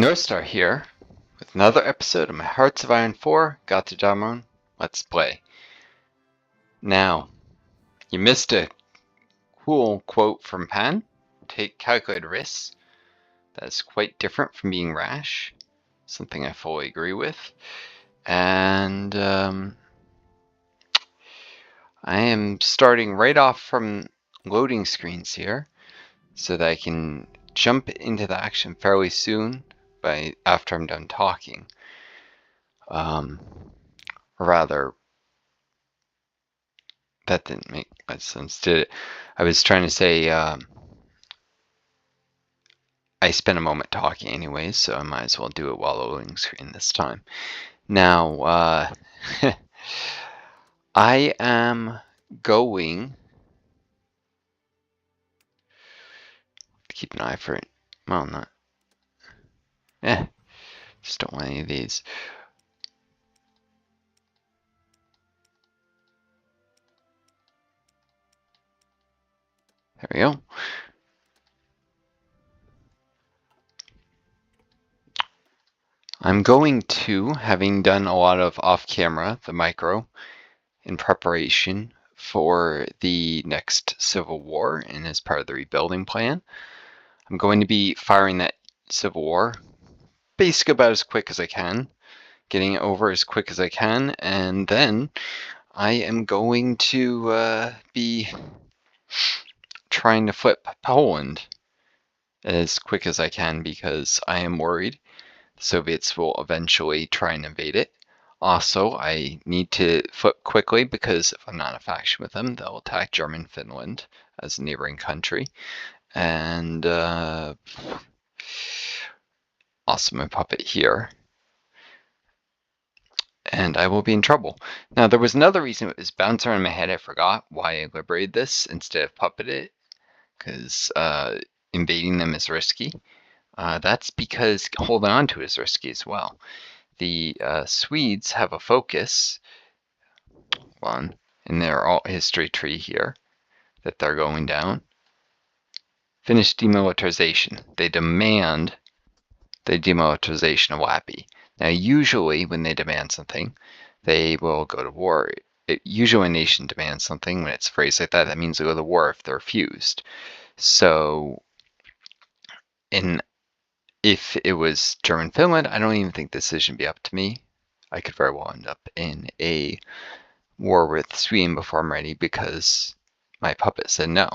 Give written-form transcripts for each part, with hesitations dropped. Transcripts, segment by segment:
Northstar here with another episode of my Hearts of Iron 4 Gotterdammerung Let's Play. Now, you missed a cool quote from Pan. Take calculated risks. That's quite different from being rash. Something I fully agree with. And I am starting right off from loading screens here so that I can jump into the action fairly soon after I'm done talking. Rather, that didn't make much sense, did it? I was trying to say I spent a moment talking anyways, so I might as well do it while loading screen this time. Now, I am going to keep an eye for it. Well, not. Just don't want any of these. There we go. I'm going to, having done a lot of off-camera, the micro, in preparation for the next Civil War and as part of the rebuilding plan, I'm going to be firing that Civil War basically about as quick as I can, getting it over as quick as I can, and then I am going to be trying to flip Poland as quick as I can because I am worried the Soviets will eventually try and invade it. Also, I need to flip quickly because if I'm not in a faction with them, they'll attack German Finland as a neighboring country. And also my puppet here. And I will be in trouble. Now, there was another reason it was bouncing around in my head. I forgot why I liberated this instead of puppeted it, because invading them is risky. That's because holding on to it is risky as well. The Swedes have a focus on in their alt history tree here that they're going down. Finish demilitarization. They demand the demilitarization of Lappy. Now, usually when they demand something, they will go to war. Usually when a nation demands something, when it's phrased like that, that means they go to war if they're refused. So, if it was German Finland, I don't even think this decision would be up to me. I could very well end up in a war with Sweden before I'm ready because my puppet said no.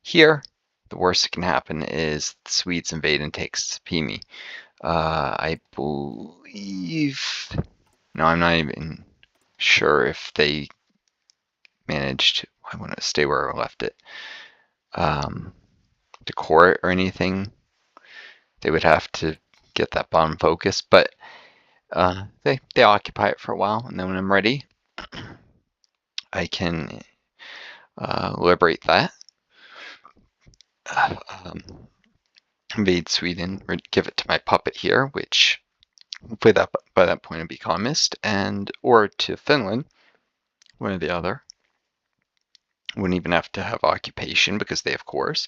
Here, the worst that can happen is the Swedes invade and take Sapimi. I believe, no, I'm not even sure if they managed, I want to stay where I left it, to core it or anything. They would have to get that bottom focus, but they occupy it for a while, and then when I'm ready, I can liberate that. Invade Sweden, or give it to my puppet here, which by that point would be communist, or to Finland, one or the other. Wouldn't even have to have occupation because they have cores.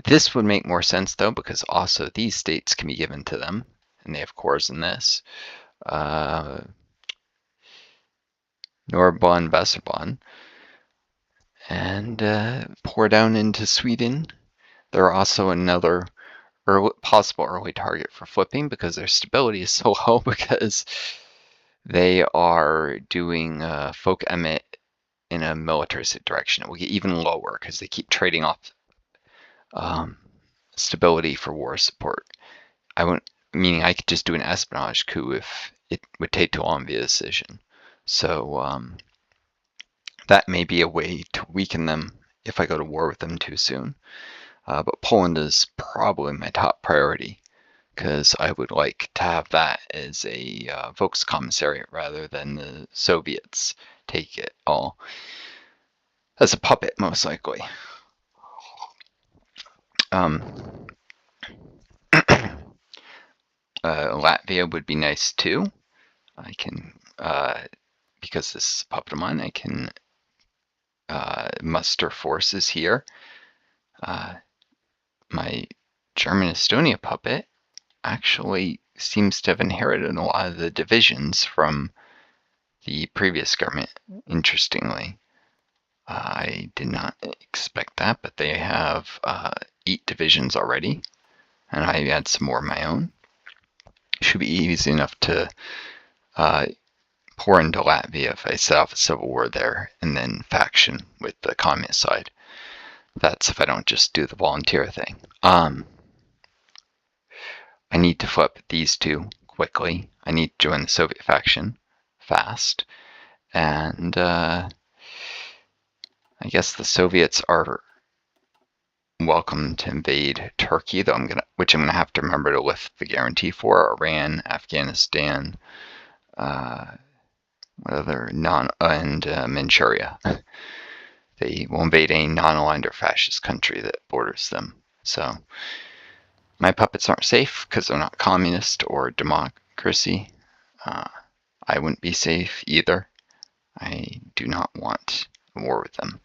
This would make more sense though, because also these states can be given to them, and they have cores in this. Norrbon, Västerbon, and pour down into Sweden. They're also another possible early target for flipping because their stability is so low because they are doing folk emit in a militaristic direction. It will get even lower because they keep trading off stability for war support. Meaning I could just do an espionage coup if it would take too long via decision. So that may be a way to weaken them if I go to war with them too soon. But Poland is probably my top priority because I would like to have that as a Volkscommissariat rather than the Soviets take it all as a puppet, most likely. Latvia would be nice too. I can, because this is a puppet of mine, I can muster forces here. My German Estonia puppet actually seems to have inherited a lot of the divisions from the previous government, interestingly. I did not expect that, but they have 8 divisions already, and I add some more of my own. Should be easy enough to pour into Latvia if I set off a civil war there and then faction with the communist side. That's if I don't just do the volunteer thing. I need to flip these two quickly. I need to join the Soviet faction fast. And I guess the Soviets are welcome to invade Turkey, though which I'm gonna have to remember to lift the guarantee for. Iran, Afghanistan, what other and Manchuria. They will invade a non-aligned or fascist country that borders them. So my puppets aren't safe because they're not communist or democracy. I wouldn't be safe either. I do not want a war with them.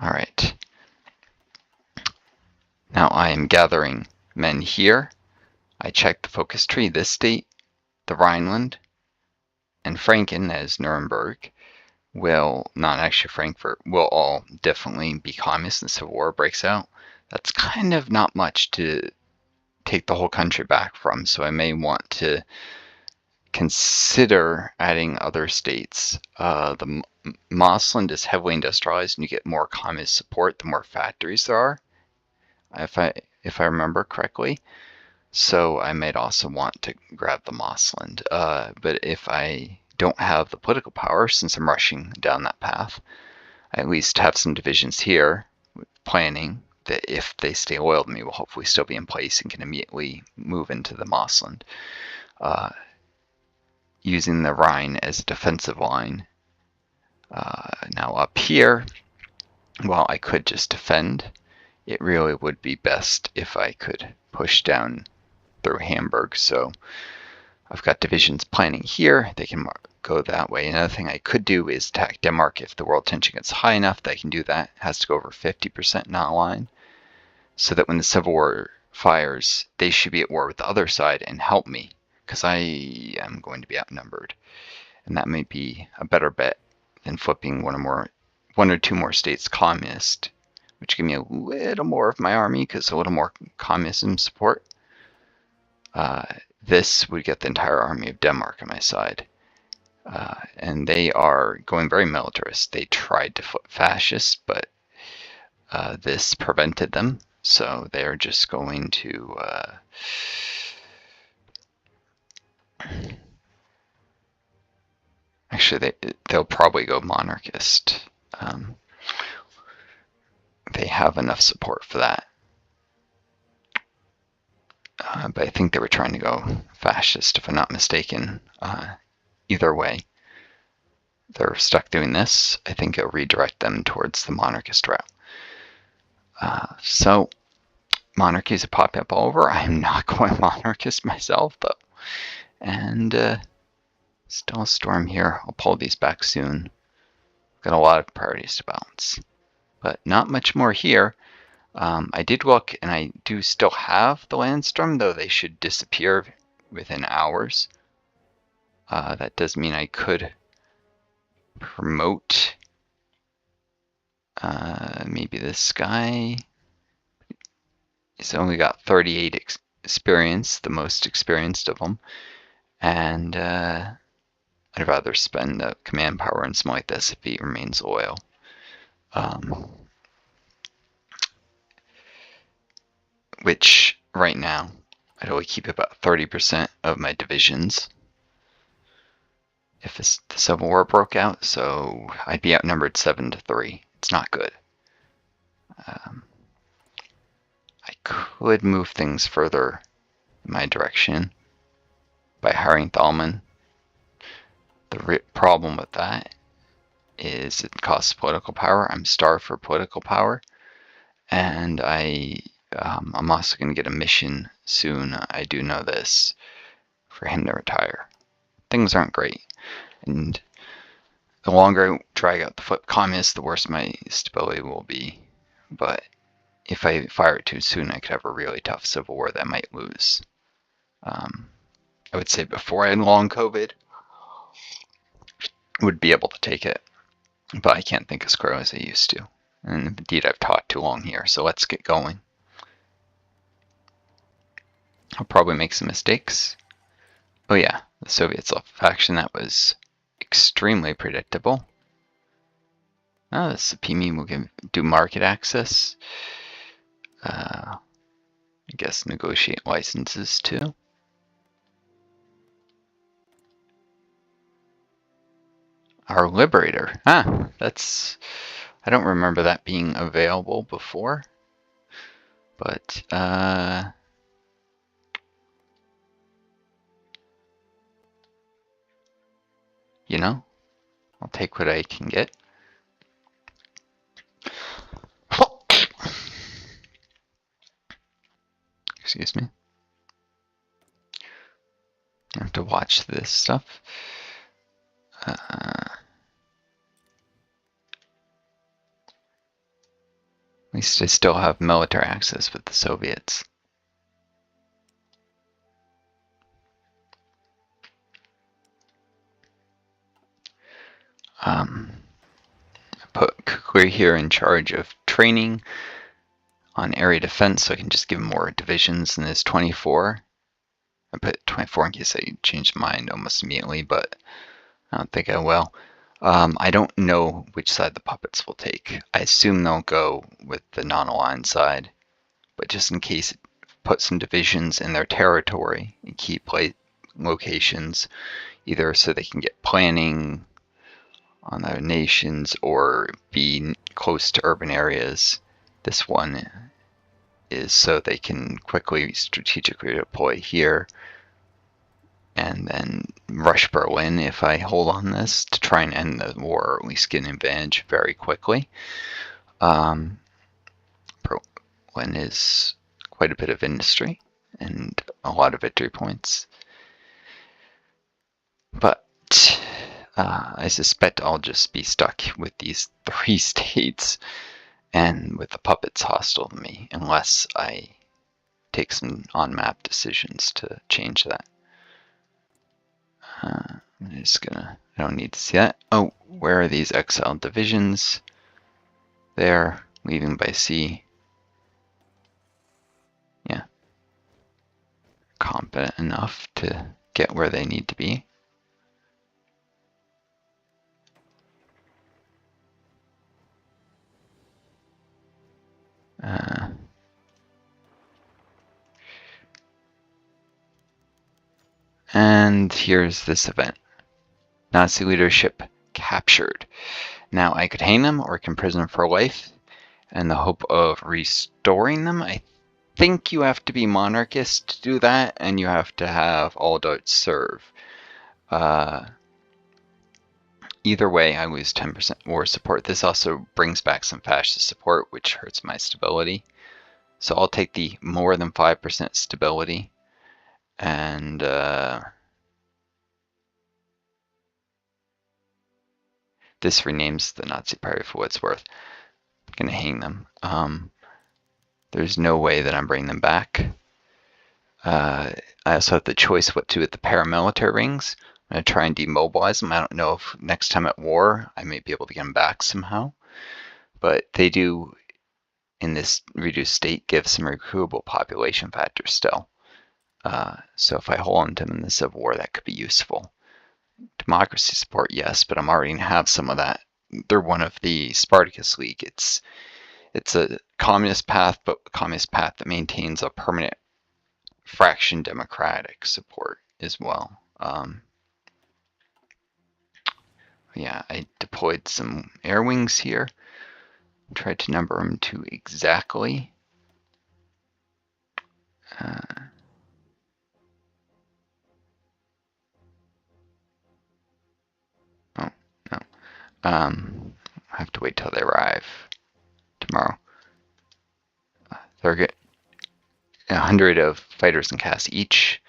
All right. Now I am gathering men here. I check the focus tree. This state, the Rhineland, and Franken as Nuremberg will, not actually Frankfurt, will all definitely be communist and the Civil War breaks out. That's kind of not much to take the whole country back from, so I may want to consider adding other states. The Mossland is heavily industrialized and you get more communist support the more factories there are, if I remember correctly. So I might also want to grab the Mossland. But if I don't have the political power, since I'm rushing down that path, I at least have some divisions here planning that if they stay loyal to me will hopefully still be in place and can immediately move into the Mossland. Using the Rhine as a defensive line. Now up here, while I could just defend, it really would be best if I could push down through Hamburg. So I've got divisions planning here. They can go that way. Another thing I could do is attack Denmark if the world tension gets high enough that I can do that. It has to go over 50% not aligned, so that when the Civil War fires, they should be at war with the other side and help me, because I am going to be outnumbered. And that may be a better bet than flipping one or two more states communist, which give me a little more of my army because a little more communism support. This would get the entire army of Denmark on my side. And they are going very militarist. They tried to flip fascist, but this prevented them. So they're just going to actually they'll probably go monarchist. They have enough support for that. But I think they were trying to go fascist, if I'm not mistaken. Either way, they're stuck doing this. I think it'll redirect them towards the monarchist route. So monarchies are popping up all over. I am not going monarchist myself, though. And still a storm here. I'll pull these back soon. Got a lot of priorities to balance, but not much more here. I did look, and I do still have the Landstorm, though they should disappear within hours. That does mean I could promote maybe this guy. He's only got 38 experience, the most experienced of them, and I'd rather spend the command power and something like this if he remains loyal. Which right now I'd only keep about 30% of my divisions if the Civil War broke out, so I'd be outnumbered 7-3. It's not good. I could move things further in my direction by hiring Thalmann. The problem with that is it costs political power. I'm starved for political power, and I'm also going to get a mission soon. I do know this, for him to retire. Things aren't great, and the longer I drag out the flip communist, the worse my stability will be. but if I fire it too soon, I could have a really tough civil war that I might lose. I would say before I had long COVID, would be able to take it, but I can't think as clear as I used to. And indeed, I've talked too long here, so let's get going. I'll probably make some mistakes. Oh yeah, the Soviets left faction. That was extremely predictable. Oh, the Supimi will do market access. I guess negotiate licenses too. Our Liberator. That's... I don't remember that being available before. But, you know, I'll take what I can get. Excuse me. I have to watch this stuff. At least I still have military access with the Soviets. I put Kukui here in charge of training on area defense, so I can just give him more divisions than his 24. I put 24 in case I change my mind almost immediately, but I don't think I will. I don't know which side the puppets will take. I assume they'll go with the non-aligned side, but just in case, put some divisions in their territory in key locations, either so they can get planning on their nations or be close to urban areas. This one is so they can quickly strategically deploy here and then rush Berlin if I hold on this to try and end the war, or at least get an advantage very quickly. Berlin is quite a bit of industry and a lot of victory points. But I suspect I'll just be stuck with these 3 states and with the puppets hostile to me, unless I take some on-map decisions to change that. I'm just gonna, I don't need to see that. Oh, where are these exiled divisions? There, leaving by sea. Yeah. Competent enough to get where they need to be. And here's this event. Nazi leadership captured. Now I could hang them or imprison them for life in the hope of restoring them. I think you have to be monarchist to do that, and you have to have all adults serve. Either way, I lose 10% war support. This also brings back some fascist support, which hurts my stability. So I'll take the more than 5% stability. And this renames the Nazi Party for what it's worth. I'm going to hang them. There's no way that I'm bringing them back. I also have the choice what to do with the paramilitary rings. I'm going to try and demobilize them. I don't know if next time at war I may be able to get them back somehow. But they do, in this reduced state, give some recruitable population factors still. So if I hold on to them in the Civil War, that could be useful. Democracy support, yes, but I'm already going to have some of that. They're one of the Spartacus League. It's a communist path, but a communist path that maintains a permanent fraction democratic support as well. Yeah, I deployed some air wings here. Tried to number them to exactly. Oh, no. I have to wait till they arrive tomorrow. Target 100 of fighters and casts each.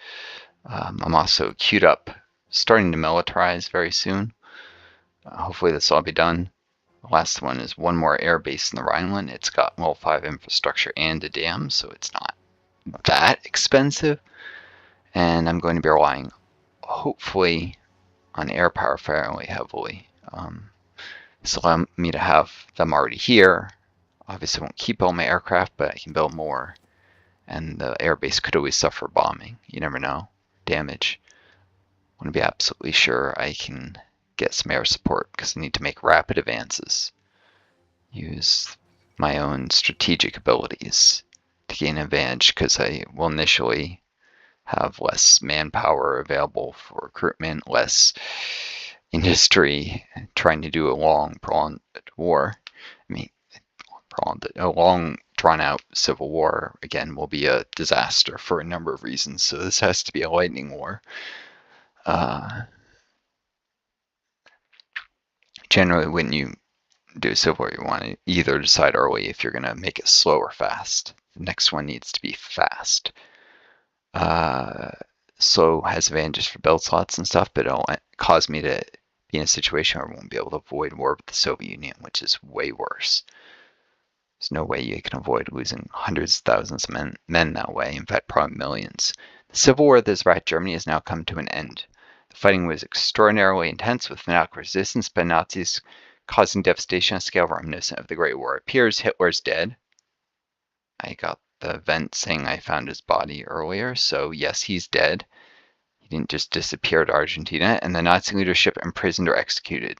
I'm also queued up, starting to militarize very soon. Hopefully this will all be done. The last one is one more air base in the Rhineland. It's got level 5 infrastructure and a dam, so it's not that expensive. And I'm going to be relying, hopefully, on air power fairly heavily. This will allow me to have them already here. Obviously, I won't keep all my aircraft, but I can build more. And the airbase could always suffer bombing. You never know. Damage. I want to be absolutely sure I can get some air support because I need to make rapid advances. Use my own strategic abilities to gain advantage because I will initially have less manpower available for recruitment, less industry trying to do a long, prolonged war. I mean, a long, drawn-out civil war, again, will be a disaster for a number of reasons. So this has to be a lightning war. Generally, when you do a civil war, you want to either decide early if you're going to make it slow or fast. The next one needs to be fast. Slow has advantages for build slots and stuff, but it'll cause me to be in a situation where I won't be able to avoid war with the Soviet Union, which is way worse. There's no way you can avoid losing hundreds of thousands of men that way, in fact, probably millions. The civil war that has wrecked Germany has now come to an end. The fighting was extraordinarily intense, with fanatical resistance by Nazis causing devastation on a scale reminiscent of the Great War. It appears Hitler's dead. I got the event saying I found his body earlier, so yes, he's dead. He didn't just disappear to Argentina, and the Nazi leadership imprisoned or executed.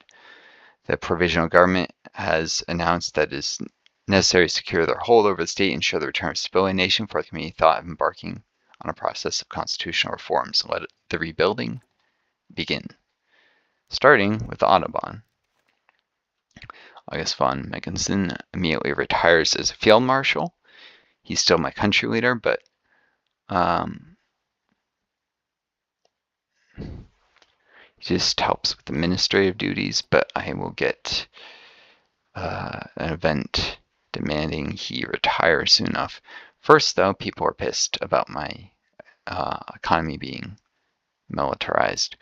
The provisional government has announced that it is necessary to secure their hold over the state and ensure the return of stability in the nation for the community thought of embarking on a process of constitutional reforms. Let the rebuilding begin. Starting with the Autobahn. August von Mackensen immediately retires as a field marshal. He's still my country leader, but he just helps with administrative duties, but I will get an event demanding he retire soon enough. First, though, people are pissed about my economy being militarized.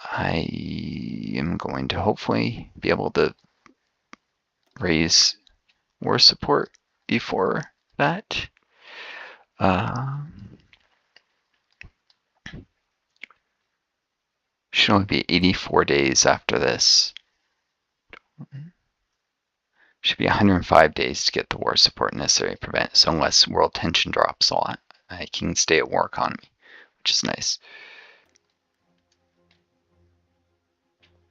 I am going to hopefully be able to raise war support before that. Should only be 84 days after this. Should be 105 days to get the war support necessary to prevent. So unless world tension drops a lot, I can stay at war economy, which is nice.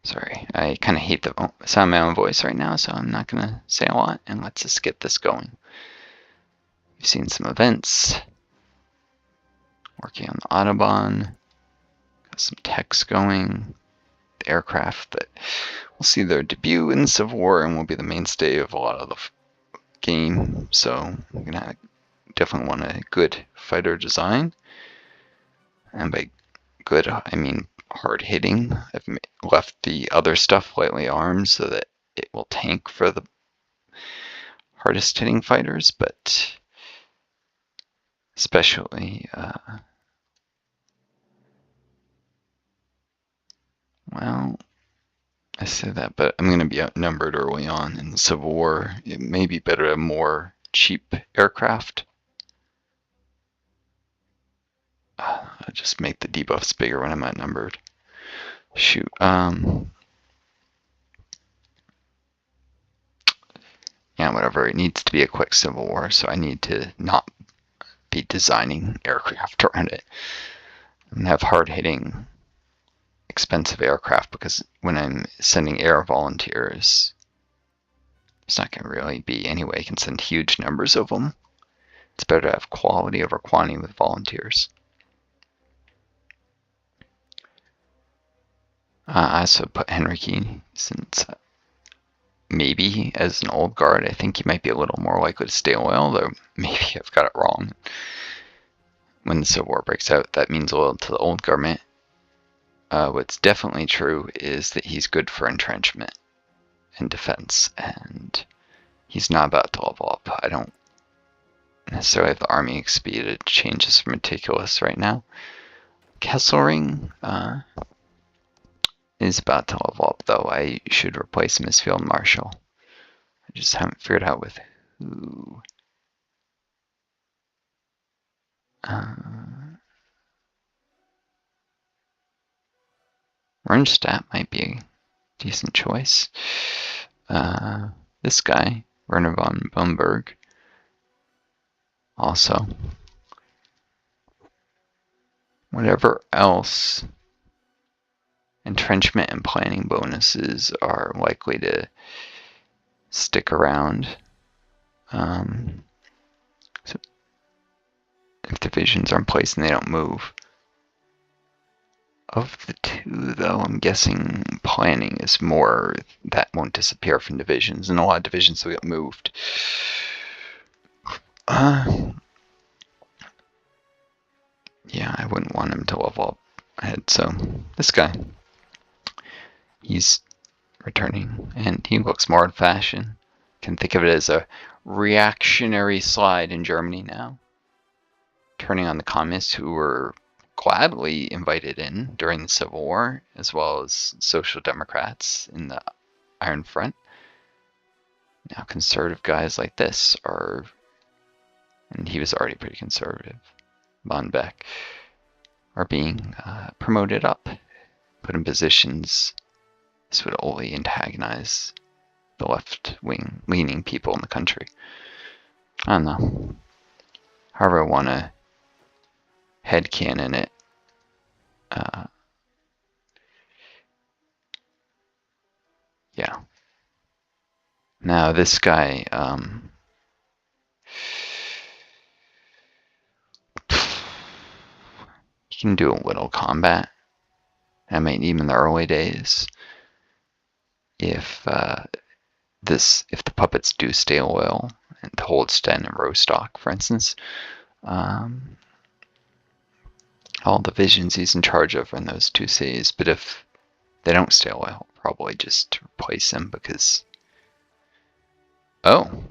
Sorry, I kind of hate the sound of my own voice right now, so I'm not going to say a lot, and let's just get this going. We've seen some events. Working on the Autobahn. Got some text going. The aircraft that will see their debut in the Civil War and will be the mainstay of a lot of the game. So we're going to definitely want a good fighter design. And by good, I mean hard hitting. I've left the other stuff lightly armed so that it will tank for the hardest hitting fighters, but especially well, I say that, but I'm going to be outnumbered early on in the Civil War. It may be better to have more cheap aircraft. I'll just make the debuffs bigger when I'm outnumbered. Shoot. Yeah, whatever. It needs to be a quick Civil War, so I need to not be designing aircraft around it. I'm going to have hard-hitting, expensive aircraft because when I'm sending air volunteers, it's not going to really be anyway. I can send huge numbers of them. It's better to have quality over quantity with volunteers. I also put Henrique since maybe as an old guard, I think he might be a little more likely to stay loyal, though maybe I've got it wrong. When the Civil War breaks out, that means loyal to the old government. What's definitely true is that he's good for entrenchment and defense, and he's not about to level up. I don't necessarily have the army XP to change this meticulous right now. Kesselring, is about to level up, though. I should replace him as Field Marshal. I just haven't figured out with who. Rundstadt might be a decent choice. This guy, Werner von Bumberg, also. Whatever else, entrenchment and planning bonuses are likely to stick around. So if divisions are in place and they don't move. Of the two, though, I'm guessing planning is more that won't disappear from divisions, and a lot of divisions will get moved. Yeah, I wouldn't want him to level up ahead, so this guy, he's returning, and he looks more in fashion. Can think of it as a reactionary slide in Germany now, turning on the communists who were gladly invited in during the Civil War, as well as Social Democrats in the Iron Front. Now conservative guys like this are, and he was already pretty conservative, von Beck, are being promoted up, put in positions. This would only antagonize the left-wing leaning people in the country. I don't know. However I want to headcanon it. Yeah. Now this guy, he can do a little combat. I mean, even in the early days, if the puppets do stay loyal and hold Sten and Rostock, for instance, all the divisions he's in charge of are in those two cities. But if they don't stay loyal, probably just replace them because. Oh,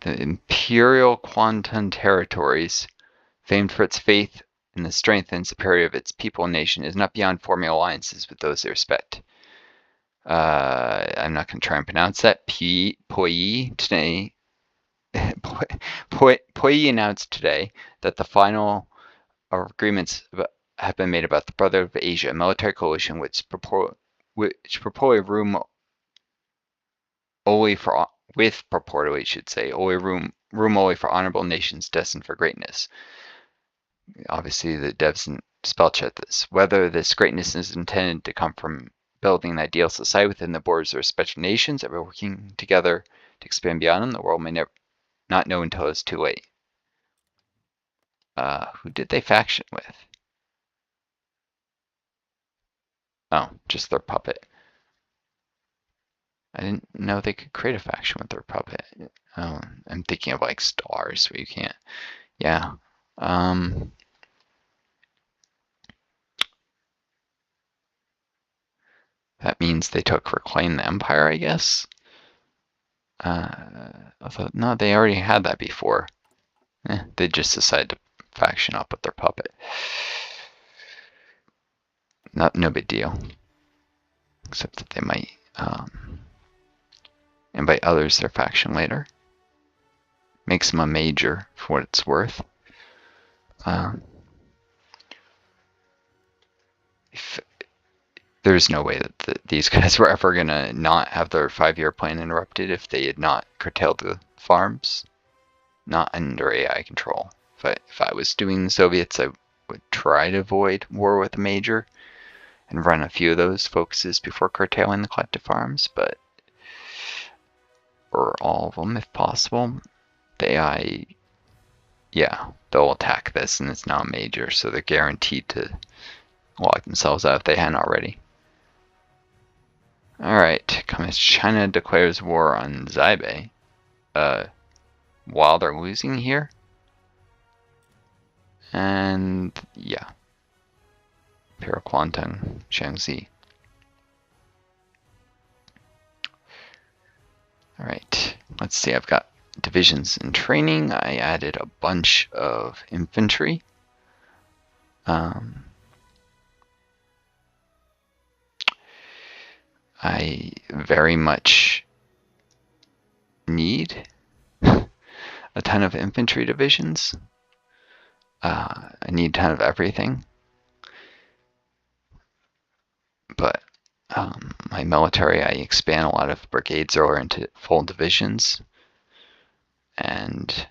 the Imperial Quantan territories, famed for its faith in the strength and superiority of its people and nation, is not beyond forming alliances with those they respect. I'm not going to try and pronounce that. Poi today. Poi announced today that the final agreements have been made about the Brotherhood of Asia, a military coalition which purportedly room only for honorable nations destined for greatness. Obviously, the devs didn't spell check this. Whether this greatness is intended to come from building an ideal society within the borders of respective nations that we're working together to expand beyond them, the world may never not know until it's too late. Who did they faction with? Oh, just their puppet. I didn't know they could create a faction with their puppet. Oh, I'm thinking of like stars where you can't. Yeah. That means they took Reclaim the Empire, I guess. I thought, no, they already had that before. They just decided to faction up with their puppet. No big deal. Except that they might invite others to their faction later. Makes them a major for what it's worth. There's no way that these guys were ever going to not have their 5-year plan interrupted if they had not curtailed the farms. Not under AI control. If I was doing the Soviets, I would try to avoid war with a major and run a few of those focuses before curtailing the collective farms, or all of them if possible. The AI, yeah, they'll attack this and it's now a major, so they're guaranteed to lock themselves out if they hadn't already. Alright, Communist China declares war on Zaibei while they're losing here. And yeah, Imperial Quantung, Shaanxi. Alright, let's see, I've got divisions in training. I added a bunch of infantry. I very much need a ton of infantry divisions. I need a ton of everything. But my military, I expand a lot of brigades or into full divisions. And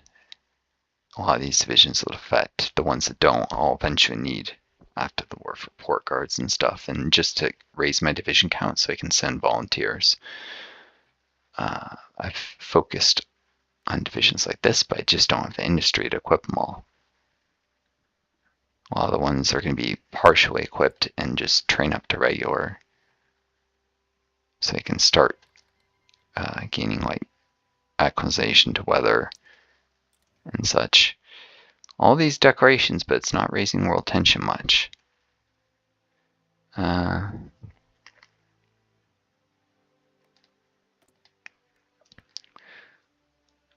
a lot of these divisions will affect the ones that don't. I'll eventually need after the war for port guards and stuff, and just to raise my division count so I can send volunteers. I've focused on divisions like this, but I just don't have the industry to equip them all. A lot of the ones are going to be partially equipped and just train up to regular, so they can start gaining like acclimatization to weather and such. All these decorations, but it's not raising world tension much.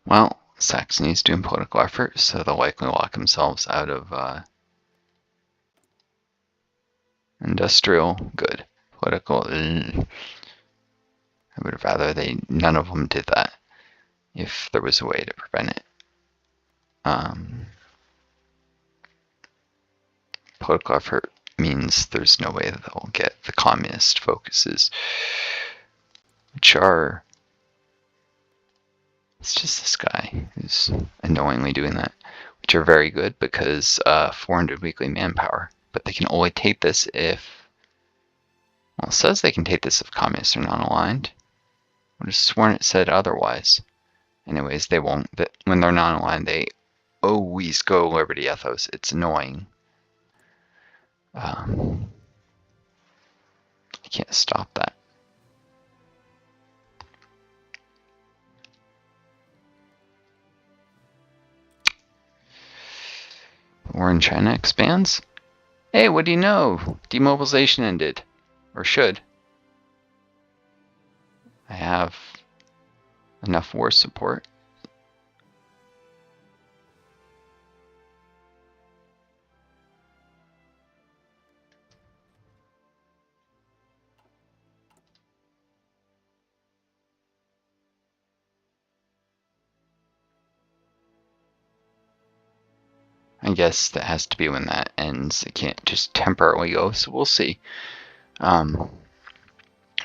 Well, Saxony's doing political effort, so they'll likely lock themselves out of industrial. Good. Political. I would have rather none of them did that if there was a way to prevent it. Political effort means there's no way that they'll get the communist focuses, which are, it's just this guy who's annoyingly doing that, which are very good because 400 weekly manpower, but they can only take this if, well, it says they can take this if communists are non-aligned. I would have sworn it said otherwise. Anyways, they won't. But when they're non-aligned, they always go liberty ethos. It's annoying. I can't stop that. The war in China expands. Hey, what do you know? Demobilization ended. Or should. I have enough war support. I guess that has to be when that ends. It can't just temporarily go, so we'll see. If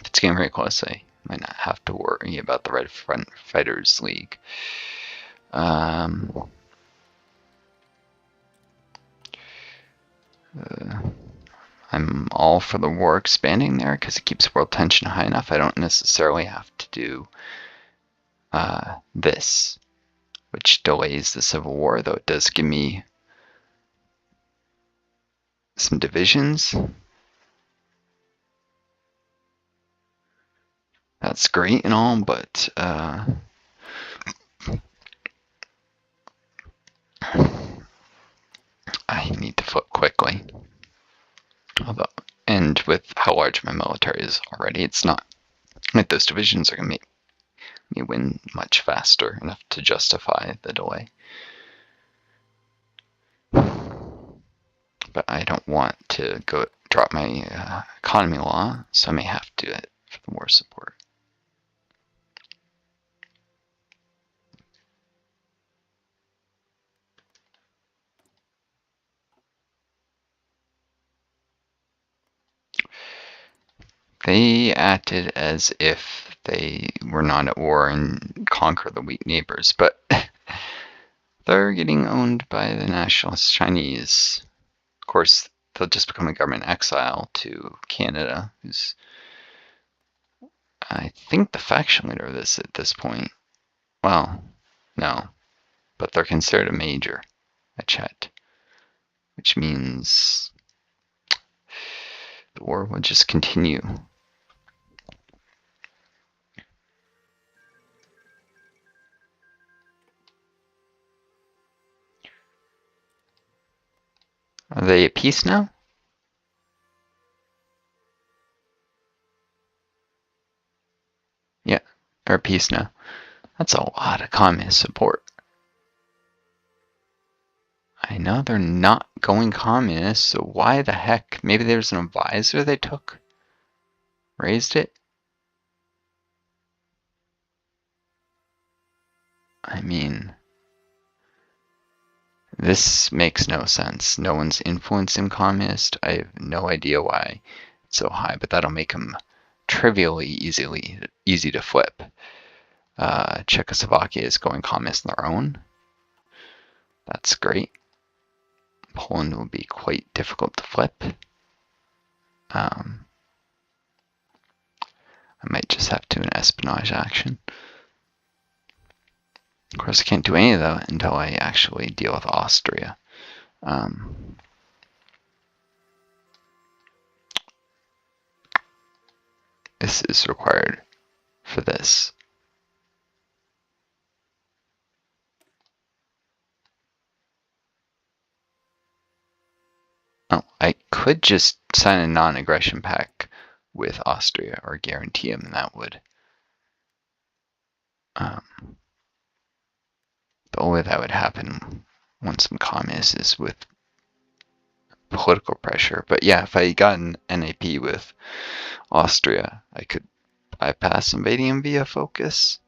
it's getting very close, I might not have to worry about the Red Front Fighters League. I'm all for the war expanding there because it keeps world tension high enough. I don't necessarily have to do this, which delays the Civil War, though it does give me some divisions. That's great and all, but I need to flip quickly. Although, and with how large my military is already, it's not like those divisions are going to make me win much faster enough to justify the delay. But I don't want to go drop my economy law, so I may have to do it for the war support. They acted as if they were not at war and conquer the weak neighbors, but they're getting owned by the nationalist Chinese. Of course, they'll just become a government exile to Canada, who's, I think, the faction leader of this at this point. Well, no, but they're considered a major, I checked, which means the war will just continue. Are they at peace now? Yeah, they're at peace now. That's a lot of communist support. I know they're not going communist, so why the heck? Maybe there's an advisor they took? Raised it? I mean, this makes no sense. No one's influencing communist. I have no idea why it's so high, but that'll make them trivially easy to flip. Czechoslovakia is going communist on their own. That's great. Poland will be quite difficult to flip. I might just have to do an espionage action. Of course, I can't do any of that until I actually deal with Austria. This is required for this. Oh, I could just sign a non-aggression pact with Austria or guarantee them that would. The only way that would happen once some communists is with political pressure. But yeah, if I got an NAP with Austria, I could bypass invading them via focus,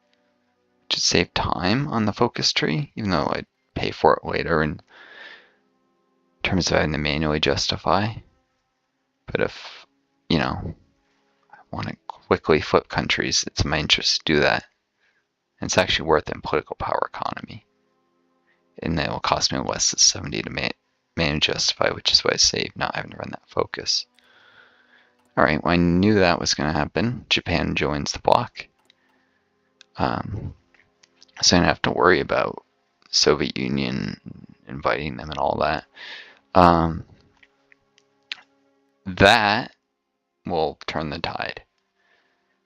which would save time on the focus tree, even though I'd pay for it later in terms of having to manually justify. But if, you know, I want to quickly flip countries, it's in my interest to do that. And it's actually worth it in political power economy. And it will cost me less than 70 to manually justify, which is why I saved not having to run that focus. Alright, well, I knew that was going to happen. Japan joins the bloc. So I don't have to worry about Soviet Union inviting them and all that. That will turn the tide.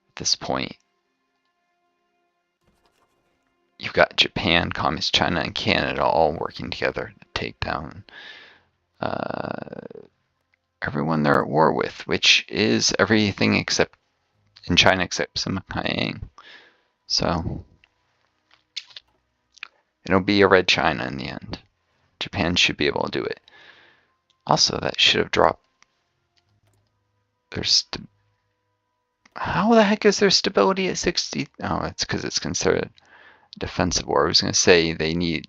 At this point, you've got Japan, Communist China, and Canada all working together to take down everyone they're at war with, which is everything except in China except Sima. So it'll be a red China in the end. Japan should be able to do it. Also, that should have dropped. How the heck is there stability at 60? Oh, it's because it's considered a defensive war. I was going to say they need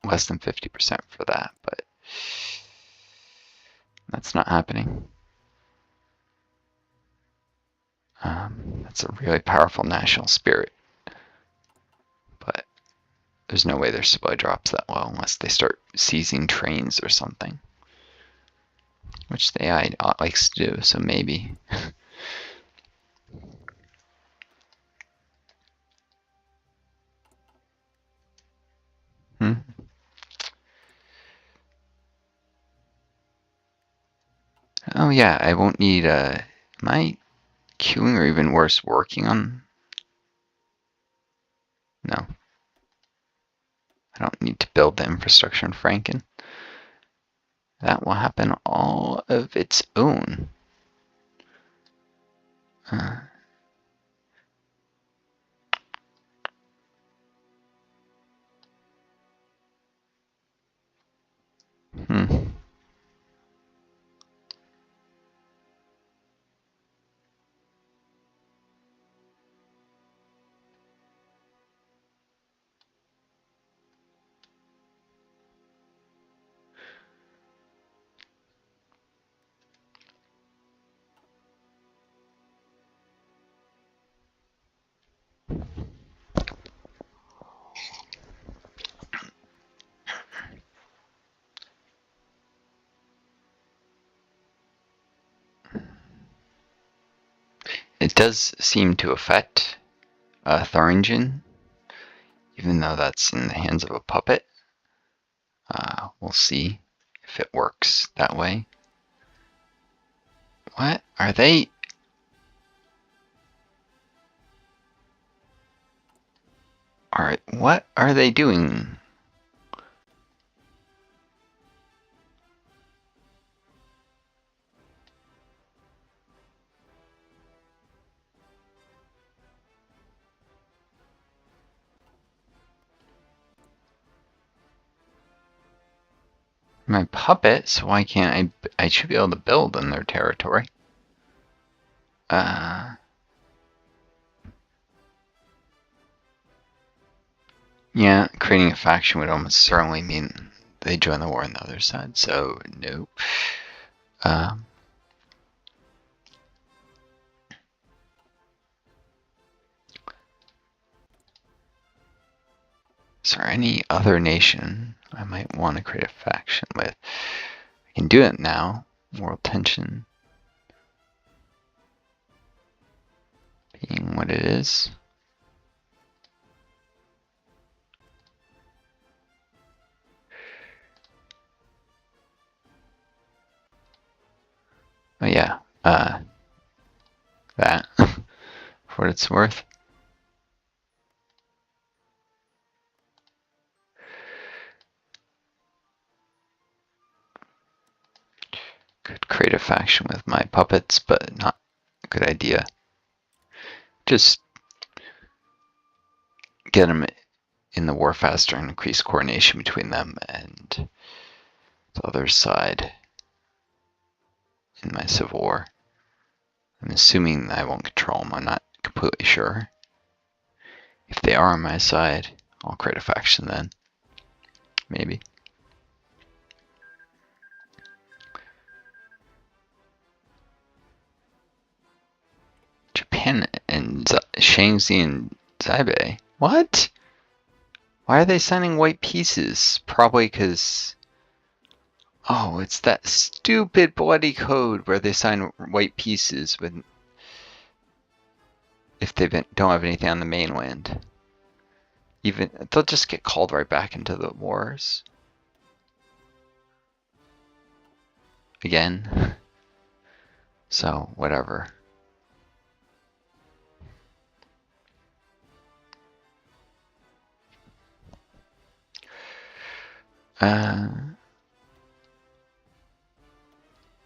less than 50% for that, but that's not happening. That's a really powerful national spirit, but there's no way their supply drops that low unless they start seizing trains or something, which the AI likes to do, so maybe. Oh yeah, I won't need my queuing, or even worse, working on. No, I don't need to build the infrastructure in Franken. That will happen all of its own. It does seem to affect Thuringen, even though that's in the hands of a puppet. We'll see if it works that way. What are they? Alright, what are they doing? My puppet, so why can't I should be able to build in their territory. Yeah, creating a faction would almost certainly mean they join the war on the other side, so nope. Is there any other nation I might want to create a faction with? I can do it now. World tension being what it is. Oh yeah, that for what it's worth. Could create a faction with my puppets, but not a good idea. Just get them in the war faster and increase coordination between them and the other side in my civil war. I'm assuming I won't control them. I'm not completely sure. If they are on my side, I'll create a faction then. Maybe. Japan and Shaanxi and Zaibei. What? Why are they signing white pieces? Probably because... Oh, it's that stupid bloody code where they sign white pieces when if they don't have anything on the mainland. Even they'll just get called right back into the wars. Again. So, whatever.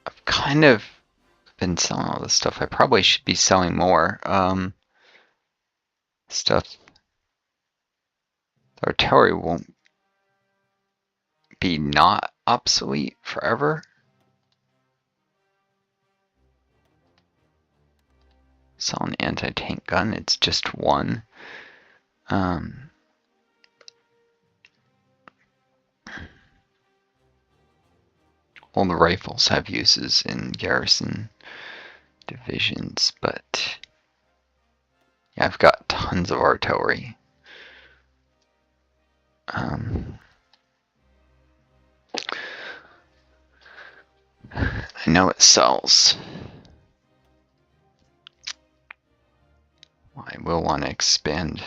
I've kind of been selling all this stuff. I probably should be selling more stuff. The artillery won't be not obsolete forever. Sell an anti-tank gun. It's just one. All the rifles have uses in garrison divisions, but yeah, I've got tons of artillery. I know it sells. I will want to expand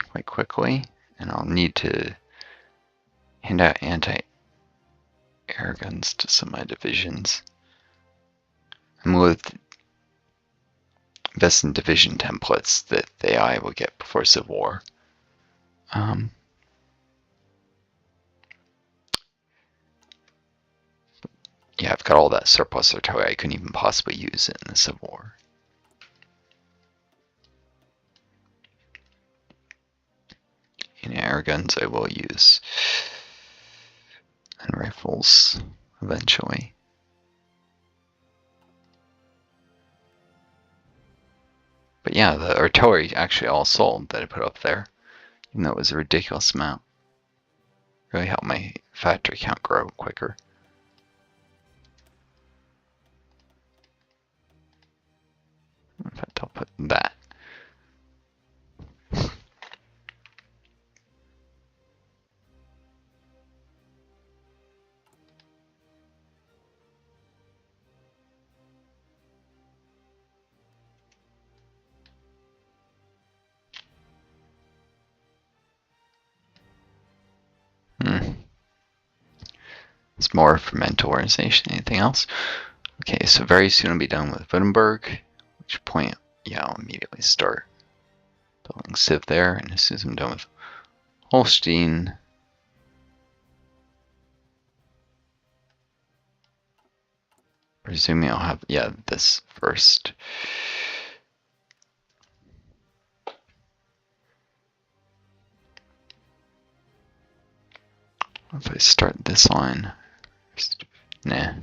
quite quickly, and I'll need to hand out anti-air guns to some of my divisions. I'm with invest in division templates that the AI will get before Civil War. Yeah, I've got all that surplus artillery I couldn't even possibly use it in the Civil War. And air guns I will use. And rifles eventually. But yeah, the artillery actually all sold that I put up there. Even though it was a ridiculous amount. Really helped my factory count grow quicker. In fact, I'll put that. It's more for mental organization than anything else. Okay, so very soon I'll be done with Wittenberg, at which point, yeah, I'll immediately start building Civ there, and as soon as I'm done with Holstein, presuming I'll have, yeah, this first. If I start this line, nah.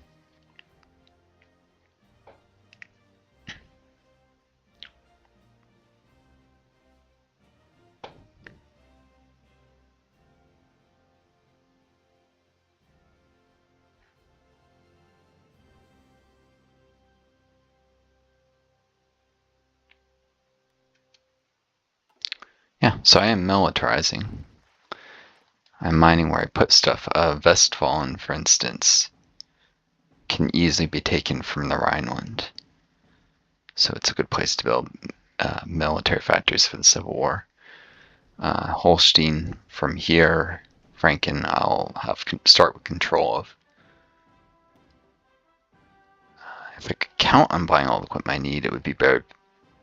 So I am militarizing. I'm mining where I put stuff. Westfalen, for instance, can easily be taken from the Rhineland. So it's a good place to build military factories for the Civil War. Holstein from here, Franken, I'll have start with control of. If I could count on buying all the equipment I need, it would be better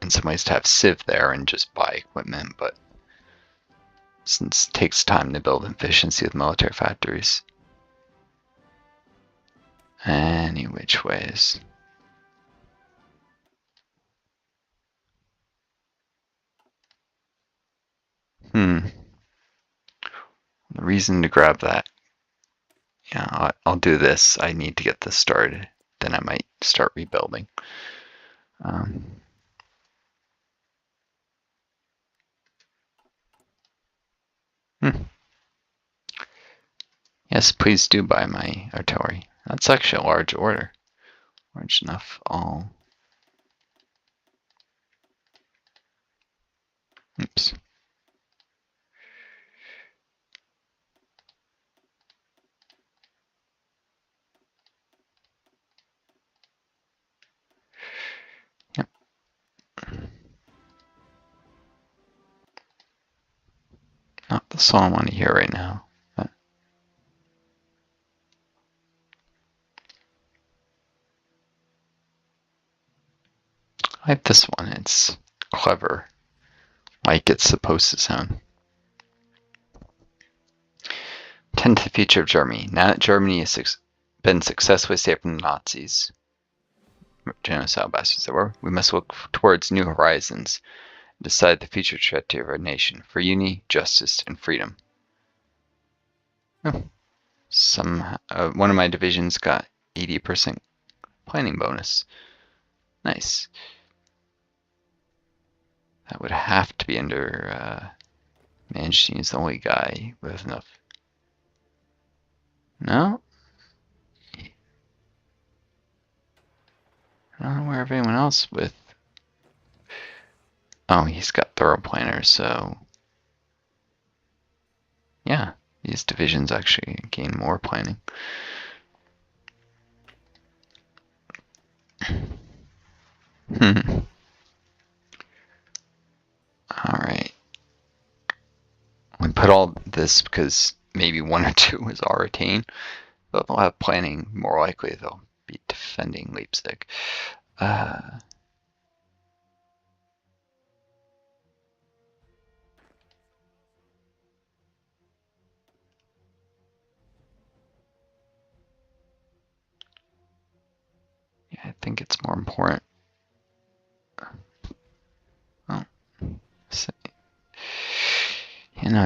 in some ways to have Civ there and just buy equipment, but since it takes time to build efficiency with military factories. Any which ways. The reason to grab that, yeah, I'll do this. I need to get this started. Then I might start rebuilding. Yes, please do buy my artillery. That's actually a large order. Large enough. Oops. Yep. Not the song I want to hear right now. But I like this one. It's clever, like it's supposed to sound. 10 to the future of Germany. Now that Germany has been successfully saved from the Nazis, genocidal bastards that were, we must look towards new horizons and decide the future trajectory of our nation for unity, justice, and freedom. Oh, one of my divisions got 80% planning bonus. Nice. That would have to be under Manstein is the only guy with enough. No? I don't know where everyone else with. Oh, he's got thorough planners, so yeah, these divisions actually gain more planning. Alright. We put all this because maybe one or two is our retain, but they'll have planning. More likely they'll be defending Leipzig. Yeah, I think it's more important. Oh, so,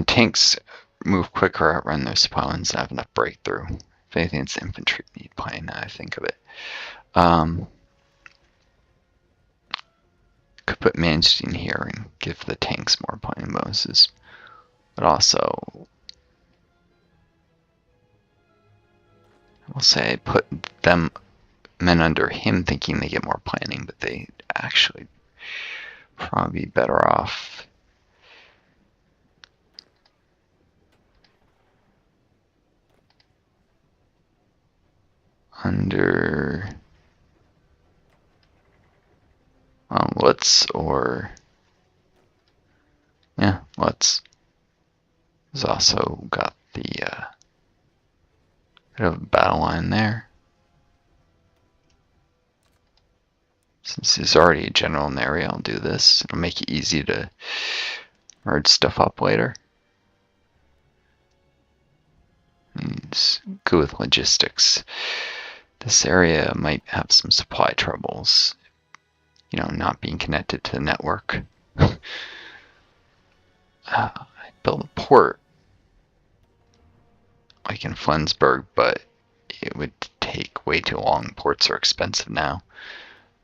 tanks move quicker, outrun their spawns, and have enough breakthrough. If anything, it's infantry need planning. Now I think of it. Could put Manstein here and give the tanks more planning bonuses, but also I will say I put men under him thinking they get more planning, but they actually probably be better off under Lutz or Lutz has also got the bit of a battle line there. Since he's already a general in the area, I'll do this. It'll make it easy to merge stuff up later. It's good with logistics. This area might have some supply troubles, not being connected to the network. I built a port like in Flensburg, but it would take way too long. Ports are expensive now.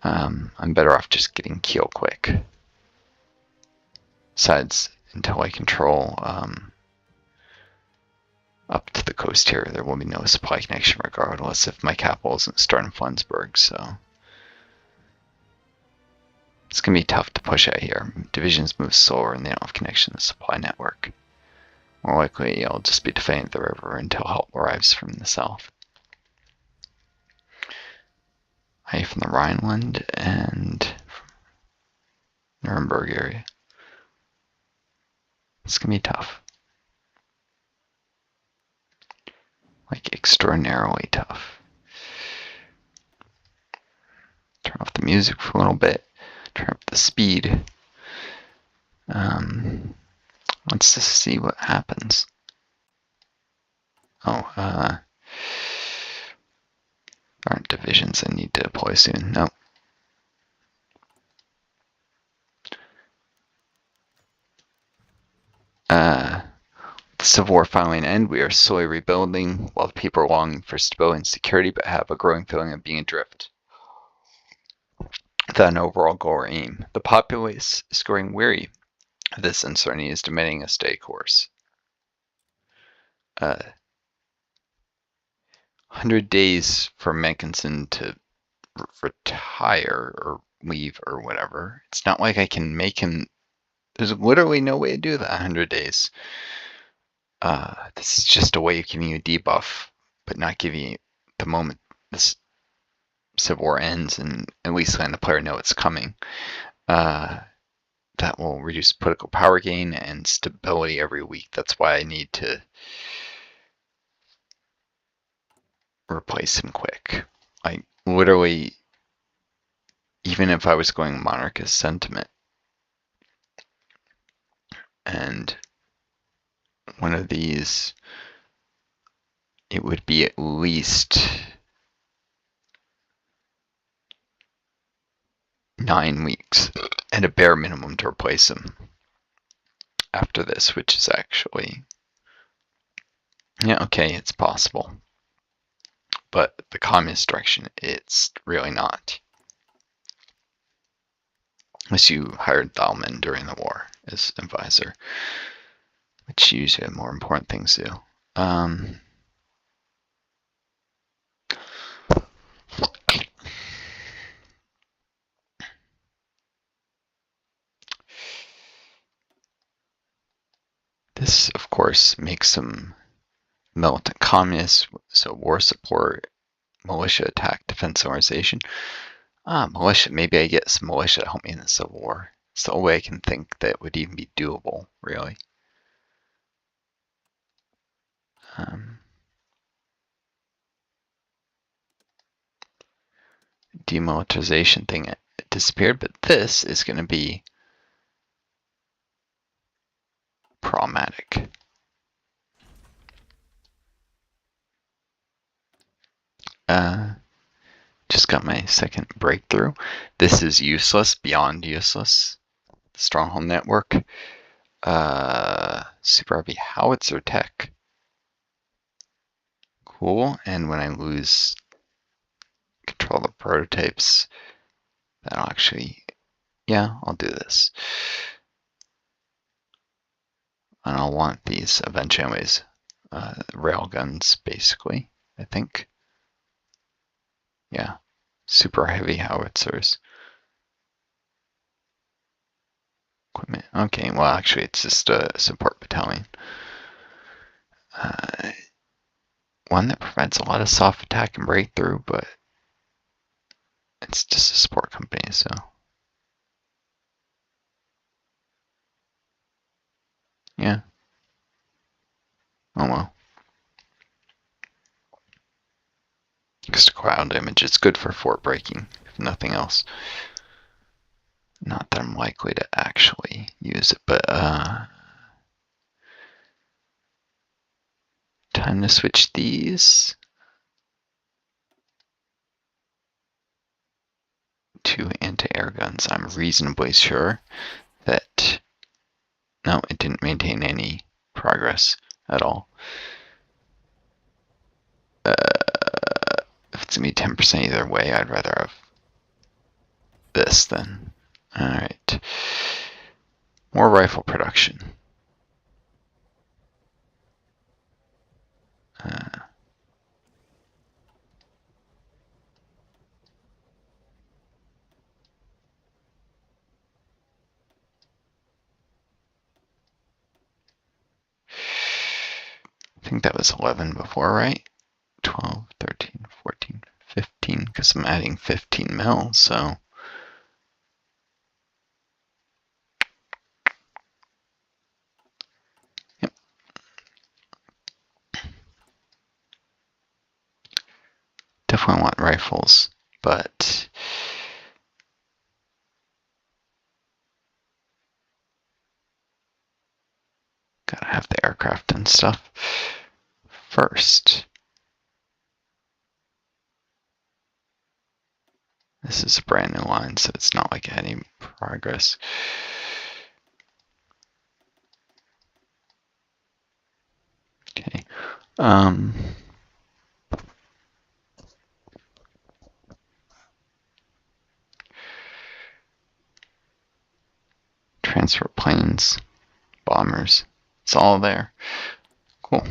I'm better off just getting Kiel quick. Besides, until I control up to the coast here, there will be no supply connection regardless if my capital isn't starting Flensburg, so. It's going to be tough to push out here. Divisions move slower and they don't have connection to the supply network. More likely, I'll just be defending the river until help arrives from the south. I from the Rhineland and Nuremberg area. It's going to be tough. Like, extraordinarily tough. Turn off the music for a little bit. Turn up the speed. Let's just see what happens. Oh, there aren't divisions I need to deploy soon. No. The Civil War finally an end. We are slowly rebuilding while the people are longing for stability and security, but have a growing feeling of being adrift without an overall goal or aim. The populace is growing weary of this uncertainty, is demanding a steady course. 100 days for Menkensen to retire or leave or whatever. It's not like I can make him. There's literally no way to do that. 100 days. This is just a way of giving you a debuff, but not giving you the moment this Civil War ends, and at least letting the player know it's coming. That will reduce political power gain and stability every week. That's why I need to replace him quick. Like, literally, even if I was going monarchist sentiment, and one of these, it would be at least 9 weeks at a bare minimum to replace him after this, which is actually, yeah, okay, it's possible. But the communist direction, it's really not. Unless you hired Thalman during the war as advisor, which usually have more important things to do. This, of course, makes them militant communists, so war support, militia attack, defense organization. Militia, maybe I get some militia to help me in the Civil War. It's the only way I can think that would even be doable, really. Demilitarization thing, it disappeared, but this is going to be problematic. Just got my second breakthrough. This is useless, beyond useless. Stronghold network. Super heavy howitzer tech. Cool. And when I lose control of the prototypes, that'll actually, yeah, I'll do this. And I'll want these eventually anyways. Rail guns, basically, I think. Yeah. Super heavy howitzers. Equipment. Okay, well, actually, it's just a support battalion. One that provides a lot of soft attack and breakthrough, but it's just a support company, so. Yeah. Oh well. Just cloud damage. It's good for fort breaking, if nothing else. Not that I'm likely to actually use it, but time to switch these to anti-air guns. I'm reasonably sure that, no, it didn't maintain any progress at all. If it's gonna be 10% either way, I'd rather have this then. Alright. More rifle production. I think that was 11 before, right? 12, 13, 14, 15, because I'm adding 15 mil, so. Yep. Definitely want rifles, but gotta have the aircraft and stuff first. This is a brand new line, so it's not like any progress. Okay. Transfer planes, bombers. It's all there. Cool.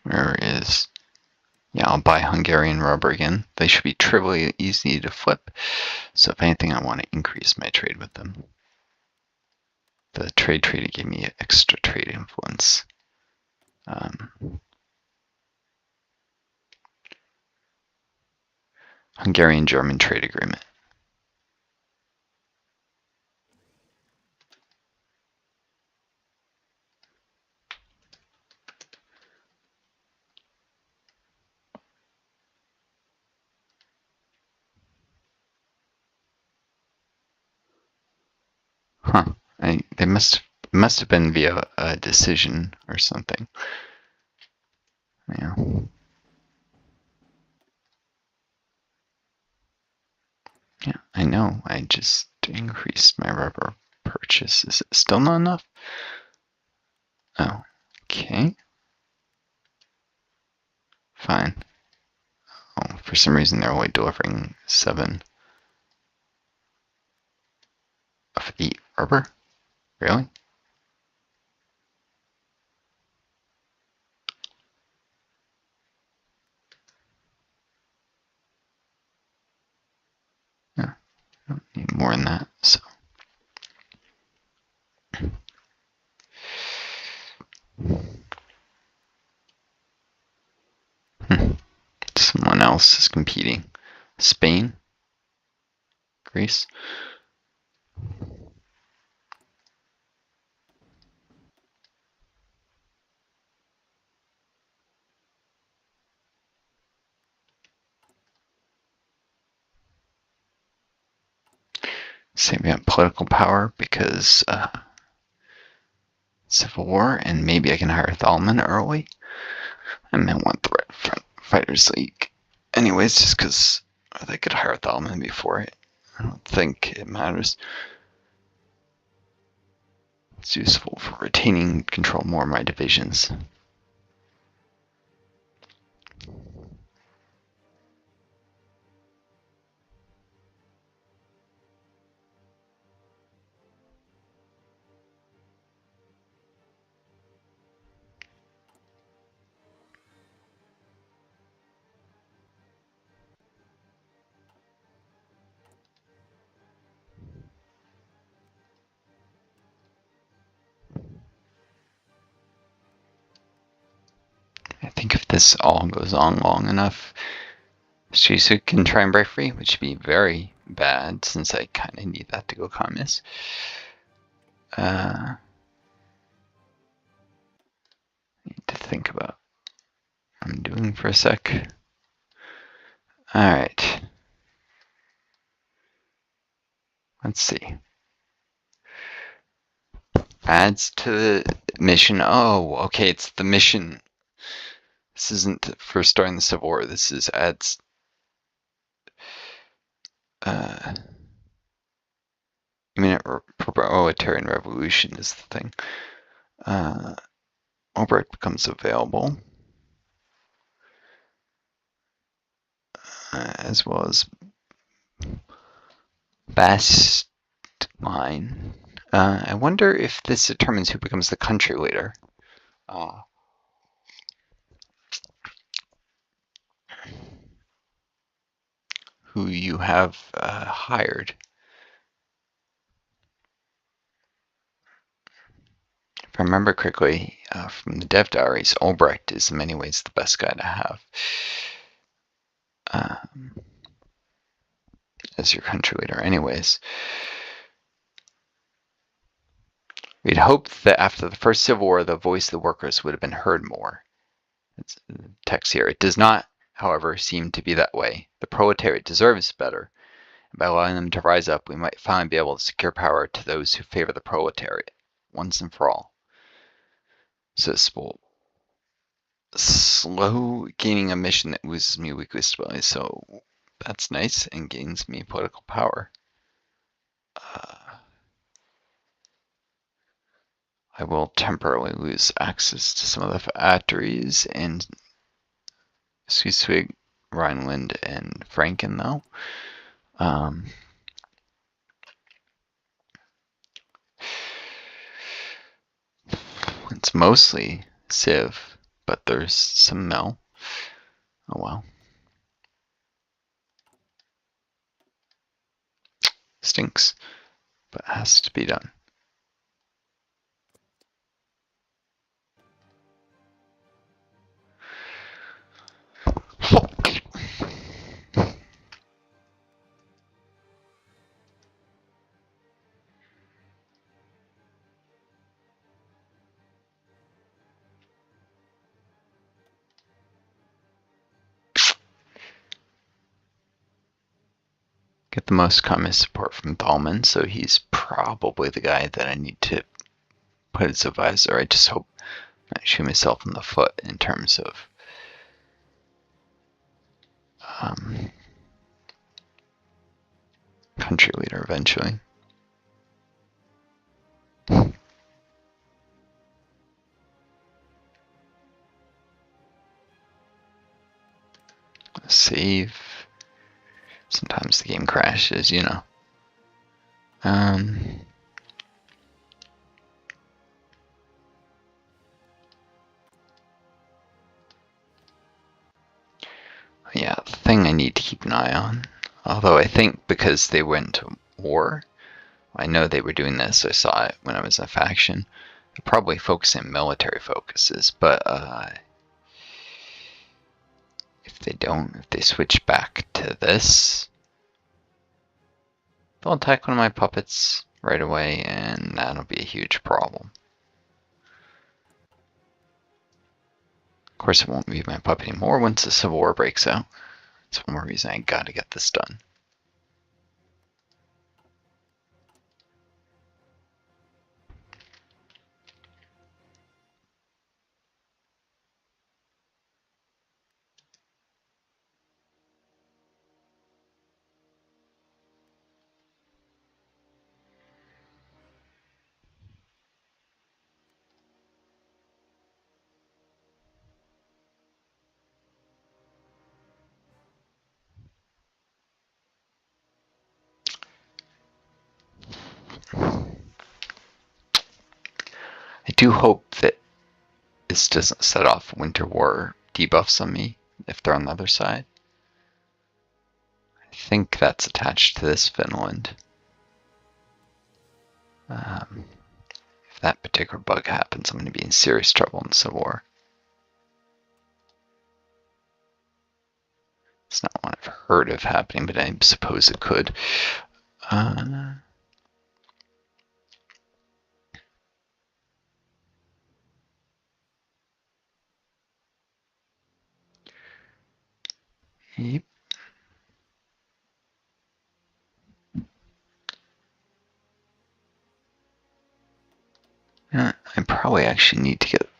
Where is... Yeah, I'll buy Hungarian rubber again. They should be trivially easy to flip. So if anything, I want to increase my trade with them. The trade treaty gave me extra trade influence. Hungarian-German trade agreement. Huh. They must have been via a decision or something. Yeah. Yeah, I know. I just increased my rubber purchase. Is it still not enough? Oh, okay. Fine. Oh, for some reason they're only delivering 7 of 8 rubber? Really? Yeah, I don't need more than that, so. Someone else is competing. Spain? Greece? Saving up political power because Civil War, and maybe I can hire Thalman early. I might want the Red Front Fighters League. Anyways, just because they could hire Thalman before it. I don't think it matters. It's useful for retaining control more of my divisions. I think if this all goes on long enough, Shisu can try and break free, which would be very bad since I kind of need that to go communist. Need to think about what I'm doing for a sec. Alright. Let's see. Adds to the mission. Oh, okay, it's the mission. This isn't for starting the Civil War. This is adds. Proletarian revolution is the thing. Outbreak becomes available, as well as fast line. I wonder if this determines who becomes the country leader. Who you have hired. If I remember correctly from the dev diaries, Albrecht is in many ways the best guy to have as your country leader. Anyways, we'd hoped that after the first Civil War, the voice of the workers would have been heard more. It's text here. It does not, however, seem to be that way. The proletariat deserves better. By allowing them to rise up, we might finally be able to secure power to those who favor the proletariat, once and for all. So this will slow gaining a mission that loses me weekly stability, so that's nice, and gains me political power. I will temporarily lose access to some of the factories in Schleswig, Rhineland, and Franken, though. It's mostly Civ, but there's some Mel. Oh well. Stinks, but has to be done. Get the most common support from Thalman, so he's probably the guy that I need to put as advisor. I just hope I shoot myself in the foot in terms of country leader eventually. Save. Sometimes the game crashes, you know. Yeah, the thing I need to keep an eye on. Although I think because they went to war, I know they were doing this, I saw it when I was in a faction. They're probably focusing on military focuses, but if they switch back to this, they'll attack one of my puppets right away, and that'll be a huge problem. Of course, it won't be my puppet anymore once the Civil War breaks out. That's one more reason I gotta get this done. I do hope that this doesn't set off Winter War debuffs on me if they're on the other side. I think that's attached to this Finland. If that particular bug happens, I'm going to be in serious trouble in the Civil War. It's not one I've heard of happening, but I suppose it could. Yep. I probably actually need to get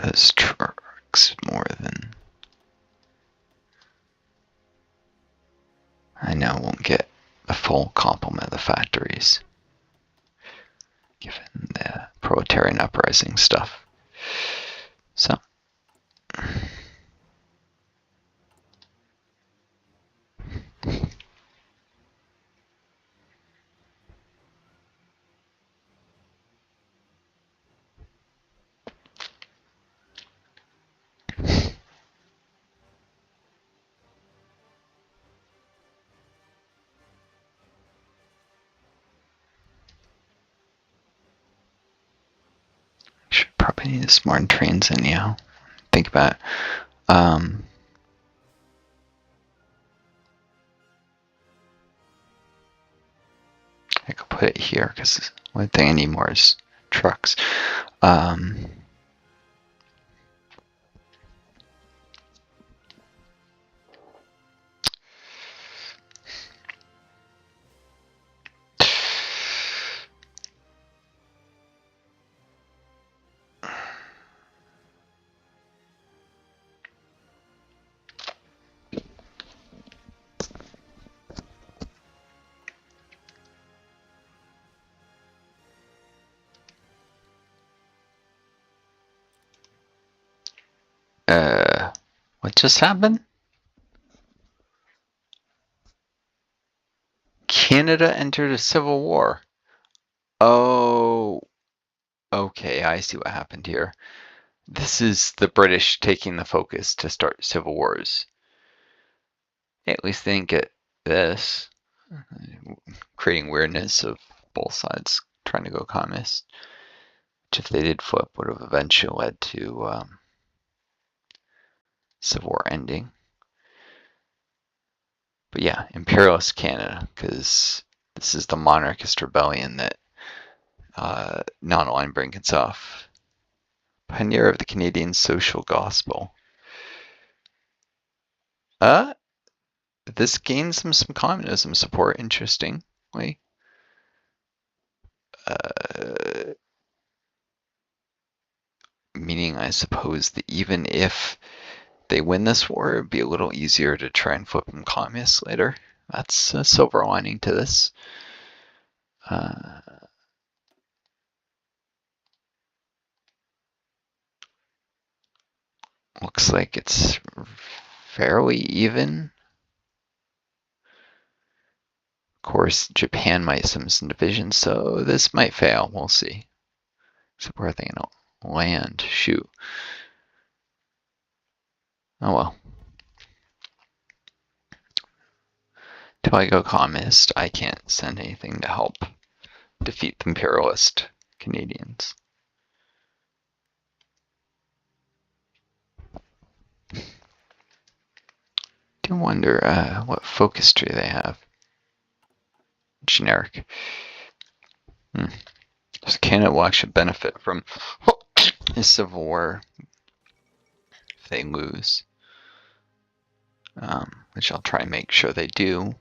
those trucks more than I now won't get the full complement of the factories, given the proletarian uprising stuff. So. There's more trains anyhow. Think about it. I could put it here because one thing I need more is trucks. What just happened? Canada entered a civil war. Oh, okay, I see what happened here. This is the British taking the focus to start civil wars. At least they didn't get this. Creating weirdness of both sides trying to go communist. Which if they did flip would have eventually led to civil war ending. But yeah, imperialist Canada, because this is the monarchist rebellion that non-aligned brings off. Pioneer of the Canadian social gospel. This gains some communism support, interestingly. Meaning, I suppose, that even if they win this war, it'd be a little easier to try and flip them communists later. That's a silver lining to this. Looks like it's fairly even. Of course, Japan might send some divisions, so this might fail. We'll see. So where are they gonna land? Shoot. Oh well. Till I go communist, I can't send anything to help defeat the imperialist Canadians. Do wonder what focus tree they have. Generic. So Canada will actually benefit from a civil war if they lose, which I'll try and make sure they do.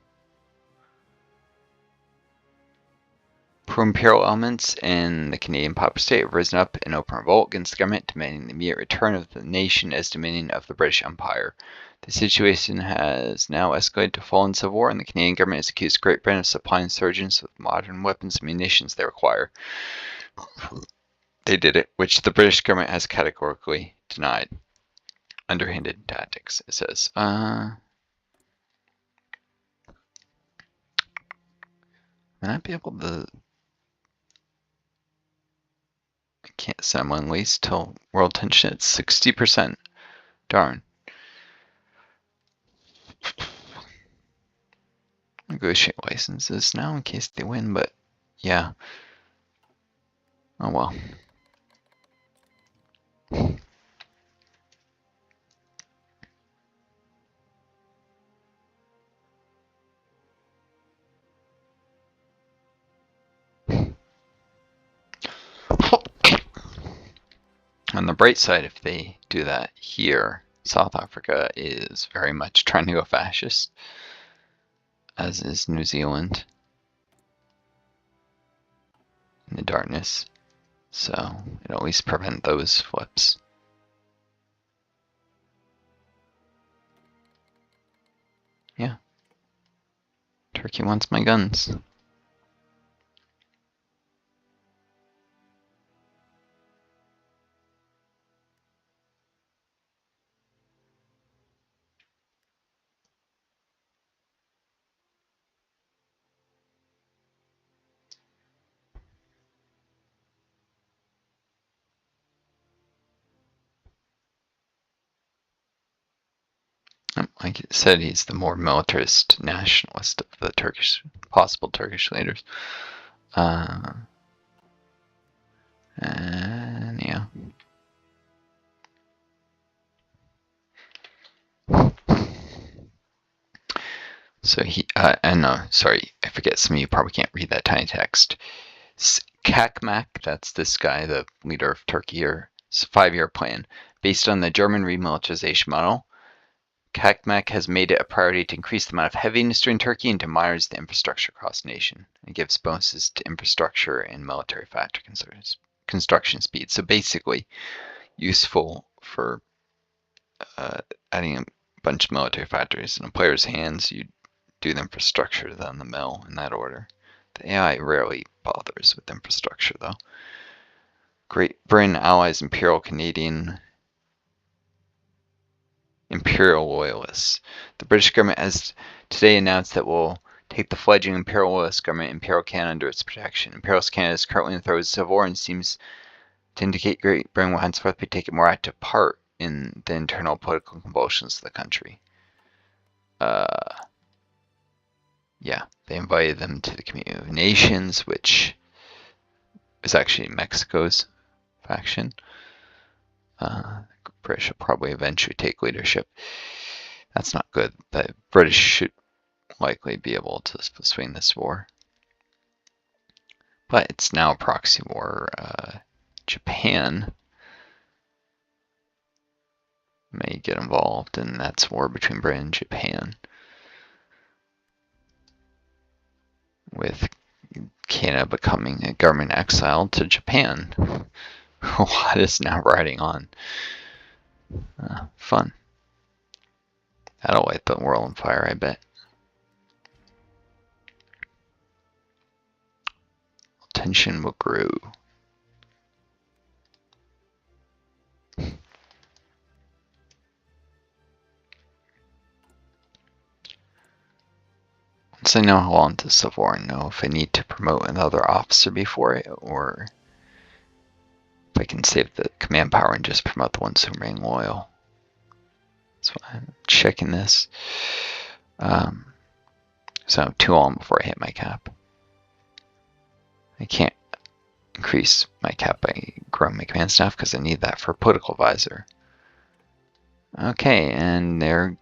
Pro-imperial elements in the Canadian Popular State have risen up in open revolt against the government, demanding the immediate return of the nation as dominion of the British Empire. The situation has now escalated to full-on civil war, and the Canadian government has accused Great Britain of supplying insurgents with modern weapons and munitions they require. They did it, which the British government has categorically denied. Underhanded tactics, it says. Might I be able to... I can't send one lease till world tension at 60%. Darn. Negotiate licenses now in case they win, but yeah. Oh well. On the bright side, if they do that here, South Africa is very much trying to go fascist, as is New Zealand in the darkness. So it always prevent those flips. Yeah. Turkey wants my guns. Like it said, he's the more militarist nationalist of the possible Turkish leaders. And yeah. So sorry, I forget some of you probably can't read that tiny text. Kakmak, that's this guy, the leader of Turkey, or 5-year plan. Based on the German remilitarization model, Kakmak has made it a priority to increase the amount of heavy industry in Turkey and to modernize the infrastructure across the nation. It gives bonuses to infrastructure and military factory construction speed. So basically, useful for adding a bunch of military factories in a player's hands. You do the infrastructure, then the mill, in that order. The AI rarely bothers with infrastructure, though. Great Britain allies Imperial Canadian Imperial Loyalists. The British government has today announced that will take the fledgling Imperial Loyalist government, Imperial Canada, under its protection. Imperialist Canada is currently in the throes of civil war and seems to indicate Great Britain will henceforth be taking more active part in the internal political convulsions of the country. Yeah, they invited them to the Community of Nations, which is actually Mexico's faction. The British will probably eventually take leadership. That's not good. The British should likely be able to swing this war. But it's now a proxy war. Japan may get involved, and that's war between Britain and Japan, with Canada becoming a government exile to Japan. A lot is now riding on. Fun. That'll light the world on fire, I bet. Tension will grow. Once I know how long to civil war, I know if I need to promote another officer before it, or if I can save the command power and just promote the ones who remain loyal. That's why I'm checking this. So too long before I hit my cap. I can't increase my cap by growing my command staff because I need that for political advisor. Okay, and there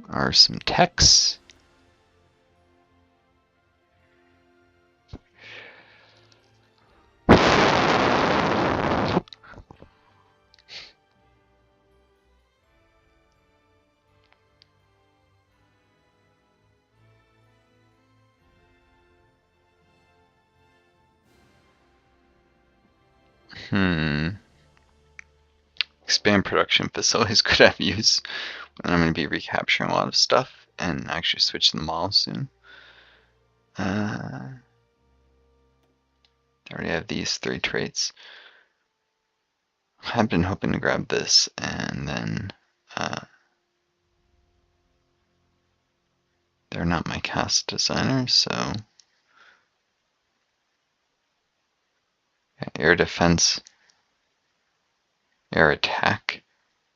are some texts. Expand production facilities could have use when I'm going to be recapturing a lot of stuff and actually switch the model soon. I already have these 3 traits. I've been hoping to grab this, and then they're not my cast designers, so air defense, air attack,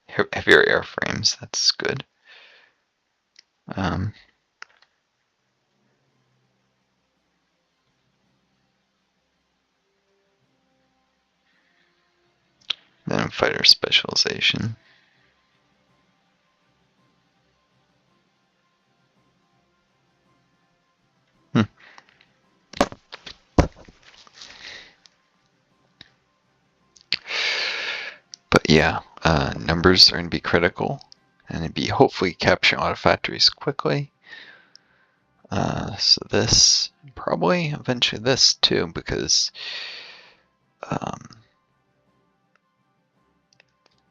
heavier airframes, that's good. Then fighter specialization. But yeah, numbers are going to be critical, and it'd be hopefully capturing a lot of factories quickly. So this, probably eventually this too, because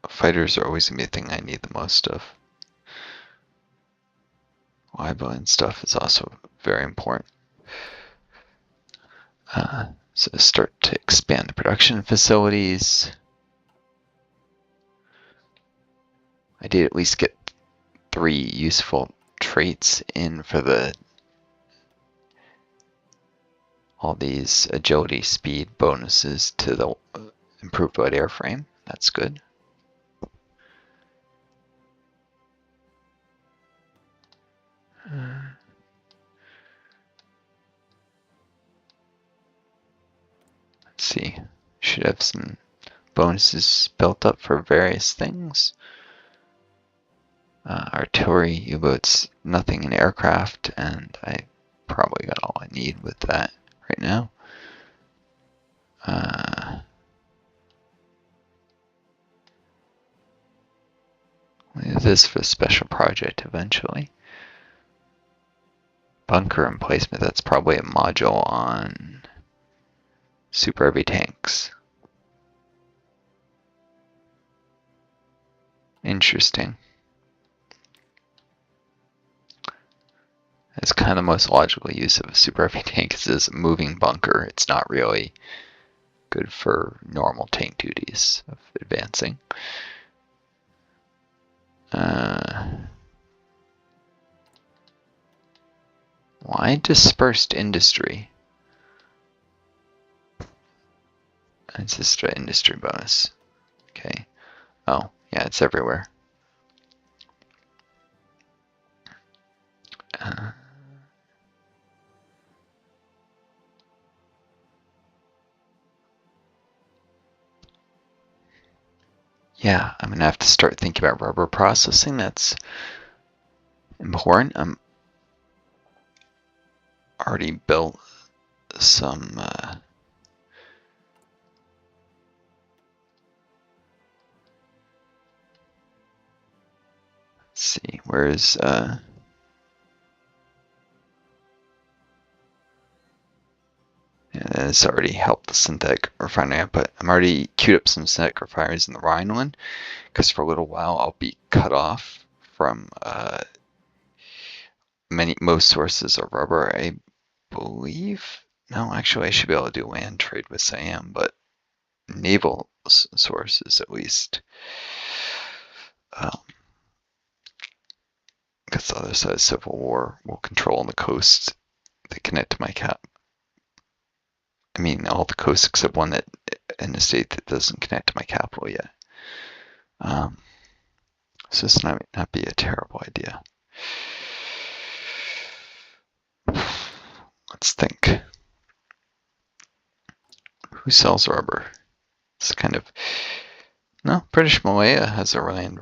fighters are always going to be the thing I need the most of. Libo and stuff is also very important. So start to expand the production facilities. I did at least get 3 useful traits in for all these agility speed bonuses to the improved light airframe. That's good. Let's see. Should have some bonuses built up for various things. artillery, U-boats, nothing in aircraft, and I probably got all I need with that right now. This for a special project eventually. Bunker emplacement, that's probably a module on super heavy tanks. Interesting. It's kind of the most logical use of a super heavy tank is as a moving bunker. It's not really good for normal tank duties of advancing. Why dispersed industry? It's just an industry bonus. Okay. Oh, yeah, it's everywhere. Yeah, I'm gonna have to start thinking about rubber processing. That's important. I'm already built some let's see, where's yeah, it's already helped the synthetic refinery output. I'm already queued up some synthetic refineries in the Rhineland because for a little while I'll be cut off from most sources of rubber, I believe. No, actually, I should be able to do land trade with Siam, but naval sources at least. Because the other side of Civil War will control the coasts that connect to my cap. I mean, all the coasts except one that in a state that doesn't connect to my capital yet. So this might not be a terrible idea. Let's think. Who sells rubber? It's kind of... No, British Malaya has a land.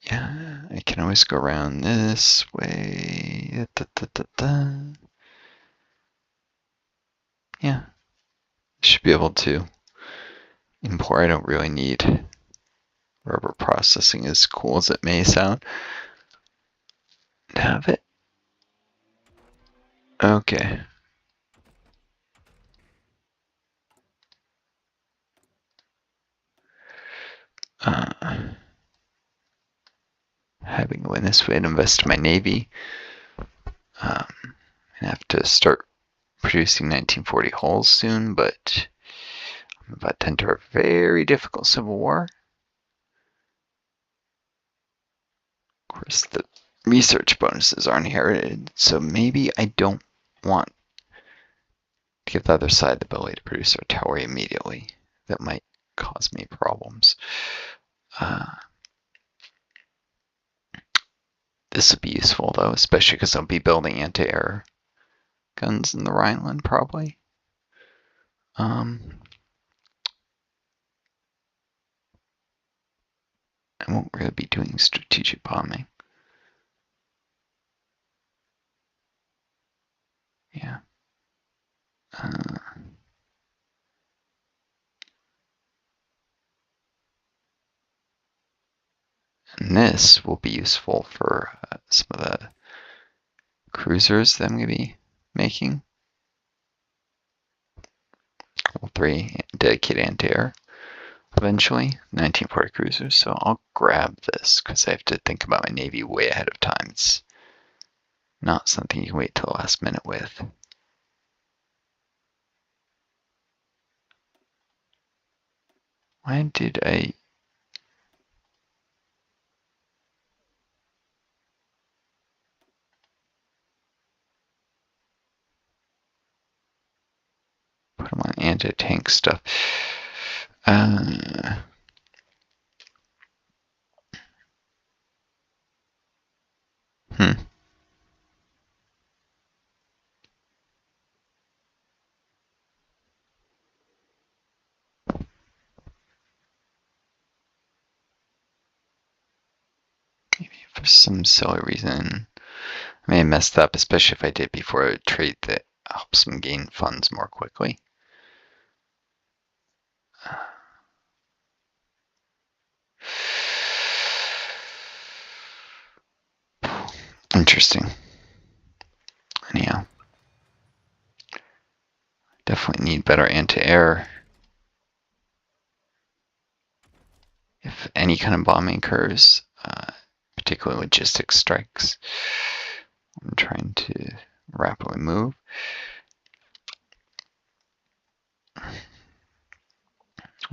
Yeah, I can always go around this way. Yeah, should be able to import. I don't really need rubber processing, as cool as it may sound, to have it. Okay. Having to win this way to invest in my navy. I have to start producing 1940 hulls soon, but I'm about to enter a very difficult civil war. Of course, the research bonuses aren't inherited, so maybe I don't want to give the other side the ability to produce artillery immediately. That might cause me problems. This would be useful though, especially because I'll be building anti-air guns in the Rhineland probably. I won't really be doing strategic bombing. Yeah. And this will be useful for some of the cruisers that I'm going to be making. Level 3 dedicated anti-air eventually, 1940 cruisers. So I'll grab this because I have to think about my Navy way ahead of time. It's not something you can wait till the last minute with. Why did I... put them on anti-tank stuff? for some silly reason. I may have messed up, especially if I did before a trade that helps them gain funds more quickly. Interesting. Anyhow, definitely need better anti-air. If any kind of bombing occurs, particularly logistics strikes, I'm trying to rapidly move.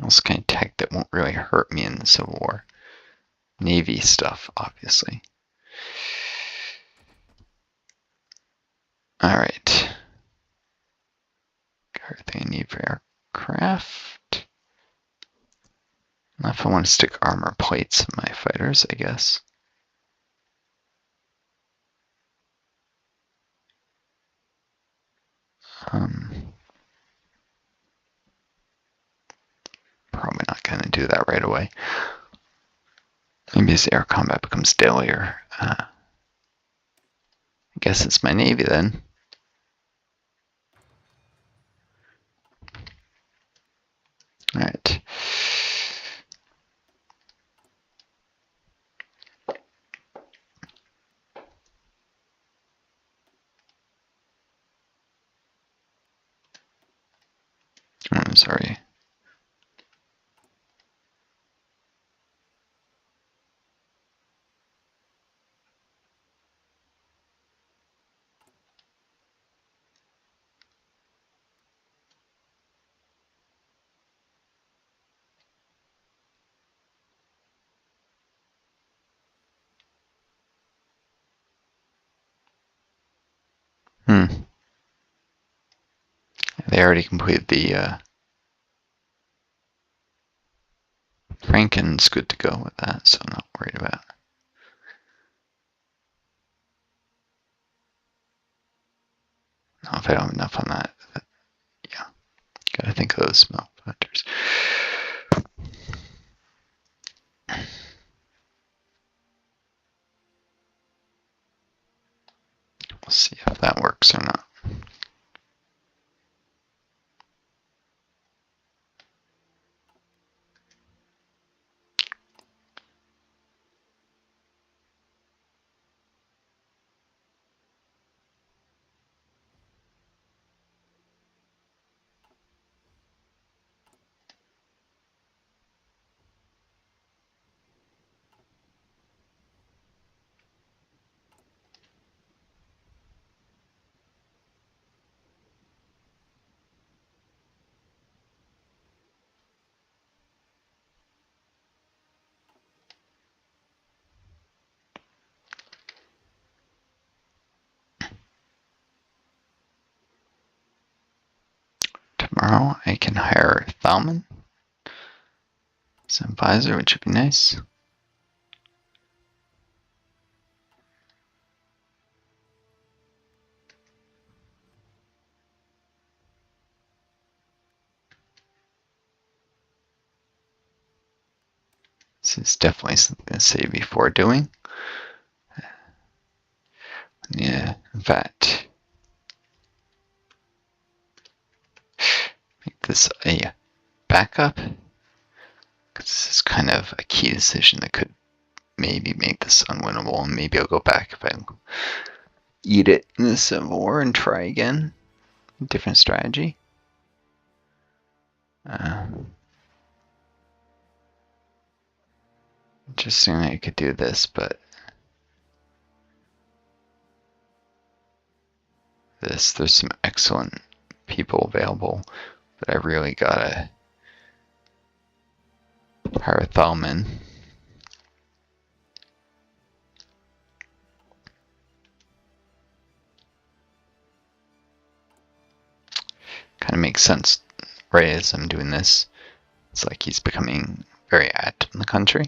This kind of tech that won't really hurt me in the Civil War. Navy stuff, obviously. All right. Got everything I need for aircraft. Now if I want to stick armor plates in my fighters, I guess. Probably not going to do that right away. Maybe as air combat becomes deadlier. I guess it's my Navy then. All right. I'm sorry. They already completed the Franken's good to go with that, so I'm not worried about it. Now, if I don't have enough on that, yeah, gotta think of those milk factors. We'll see if that works or not. Tomorrow I can hire Thalman as an advisor, which would be nice. This is definitely something to say before doing. Yeah, in fact, make this a backup, because this is kind of a key decision that could maybe make this unwinnable, and maybe I'll go back if I eat it in the Civil War and try again. Different strategy. Interesting that you could do this, but there's some excellent people available, but I really gotta hire Thalman. Kind of makes sense, right, as I'm doing this. It's like he's becoming very active in the country.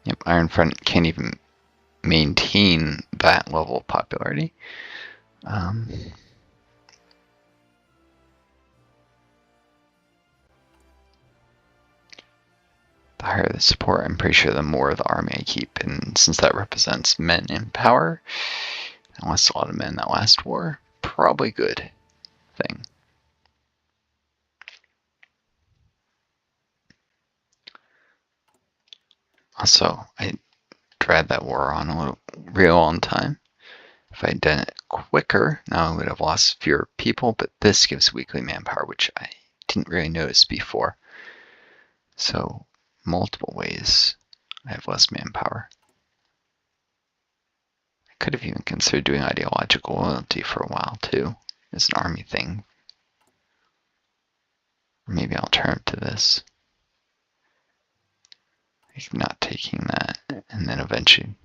Yep, Iron Front can't even maintain that level of popularity. The higher the support, I'm pretty sure the more the army I keep, and since that represents men in power, I lost a lot of men that last war. Probably good thing. Also, I dragged that war on a real long time. If I'd done it quicker, now I would have lost fewer people, but this gives weekly manpower, which I didn't really notice before. So, multiple ways I have less manpower. I could have even considered doing ideological loyalty for a while, too, as an army thing. Or maybe I'll turn to this. Like not taking that, and then eventually.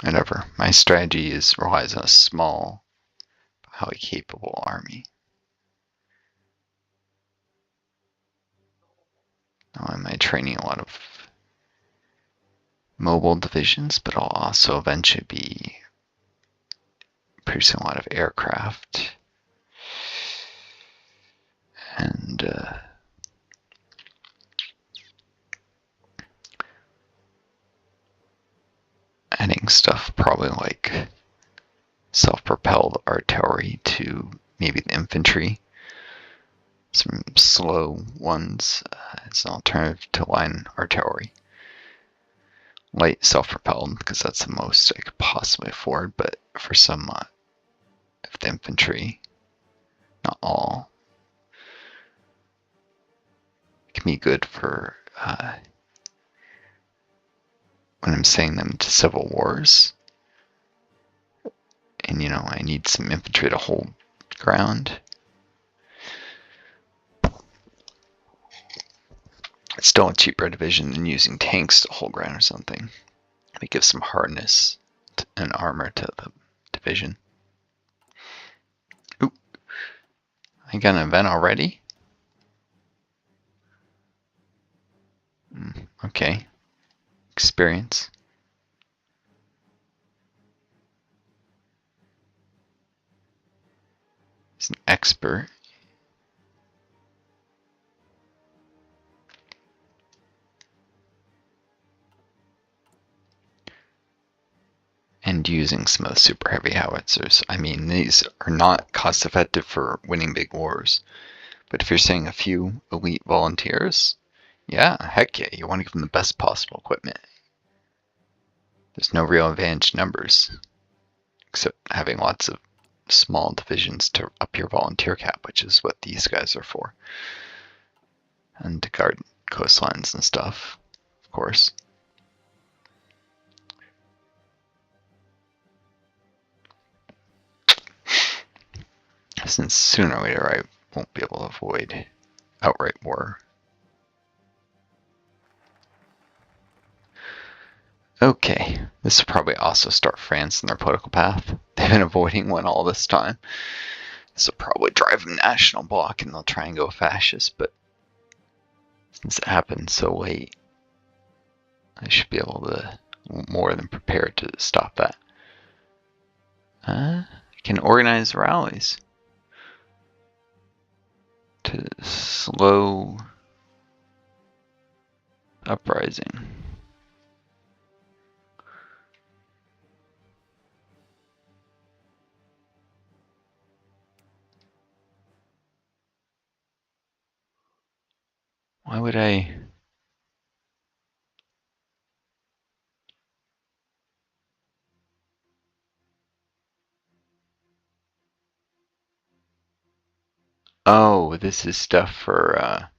Whatever. My strategy relies on a small, highly capable army. Now am I training a lot of mobile divisions, but I'll also eventually be producing a lot of aircraft. And adding stuff probably like self-propelled artillery to maybe the infantry. Some slow ones as an alternative to line artillery. Light self-propelled, because that's the most I could possibly afford, but for some of the infantry, not all, it can be good for when I'm sending them to civil wars. And, I need some infantry to hold ground. It's still a cheaper division than using tanks to hold ground or something. It gives some hardness and armor to the division. Oop. I got an event already? Okay. Experience. He's an expert. And using some of the super heavy howitzers. I mean, these are not cost effective for winning big wars. But if you're saying a few elite volunteers, yeah, heck yeah, you want to give them the best possible equipment. There's no real advantage in numbers, except having lots of small divisions to up your volunteer cap, which is what these guys are for. And to guard coastlines and stuff, of course. Since sooner or later I won't be able to avoid outright war. Okay, this will probably also start France in their political path. They've been avoiding one all this time. This will probably drive them national bloc and they'll try and go fascist, but since it happened so late, I should be able to more than prepare to stop that. I can organize rallies to slow uprising. Why would I? Oh, this is stuff for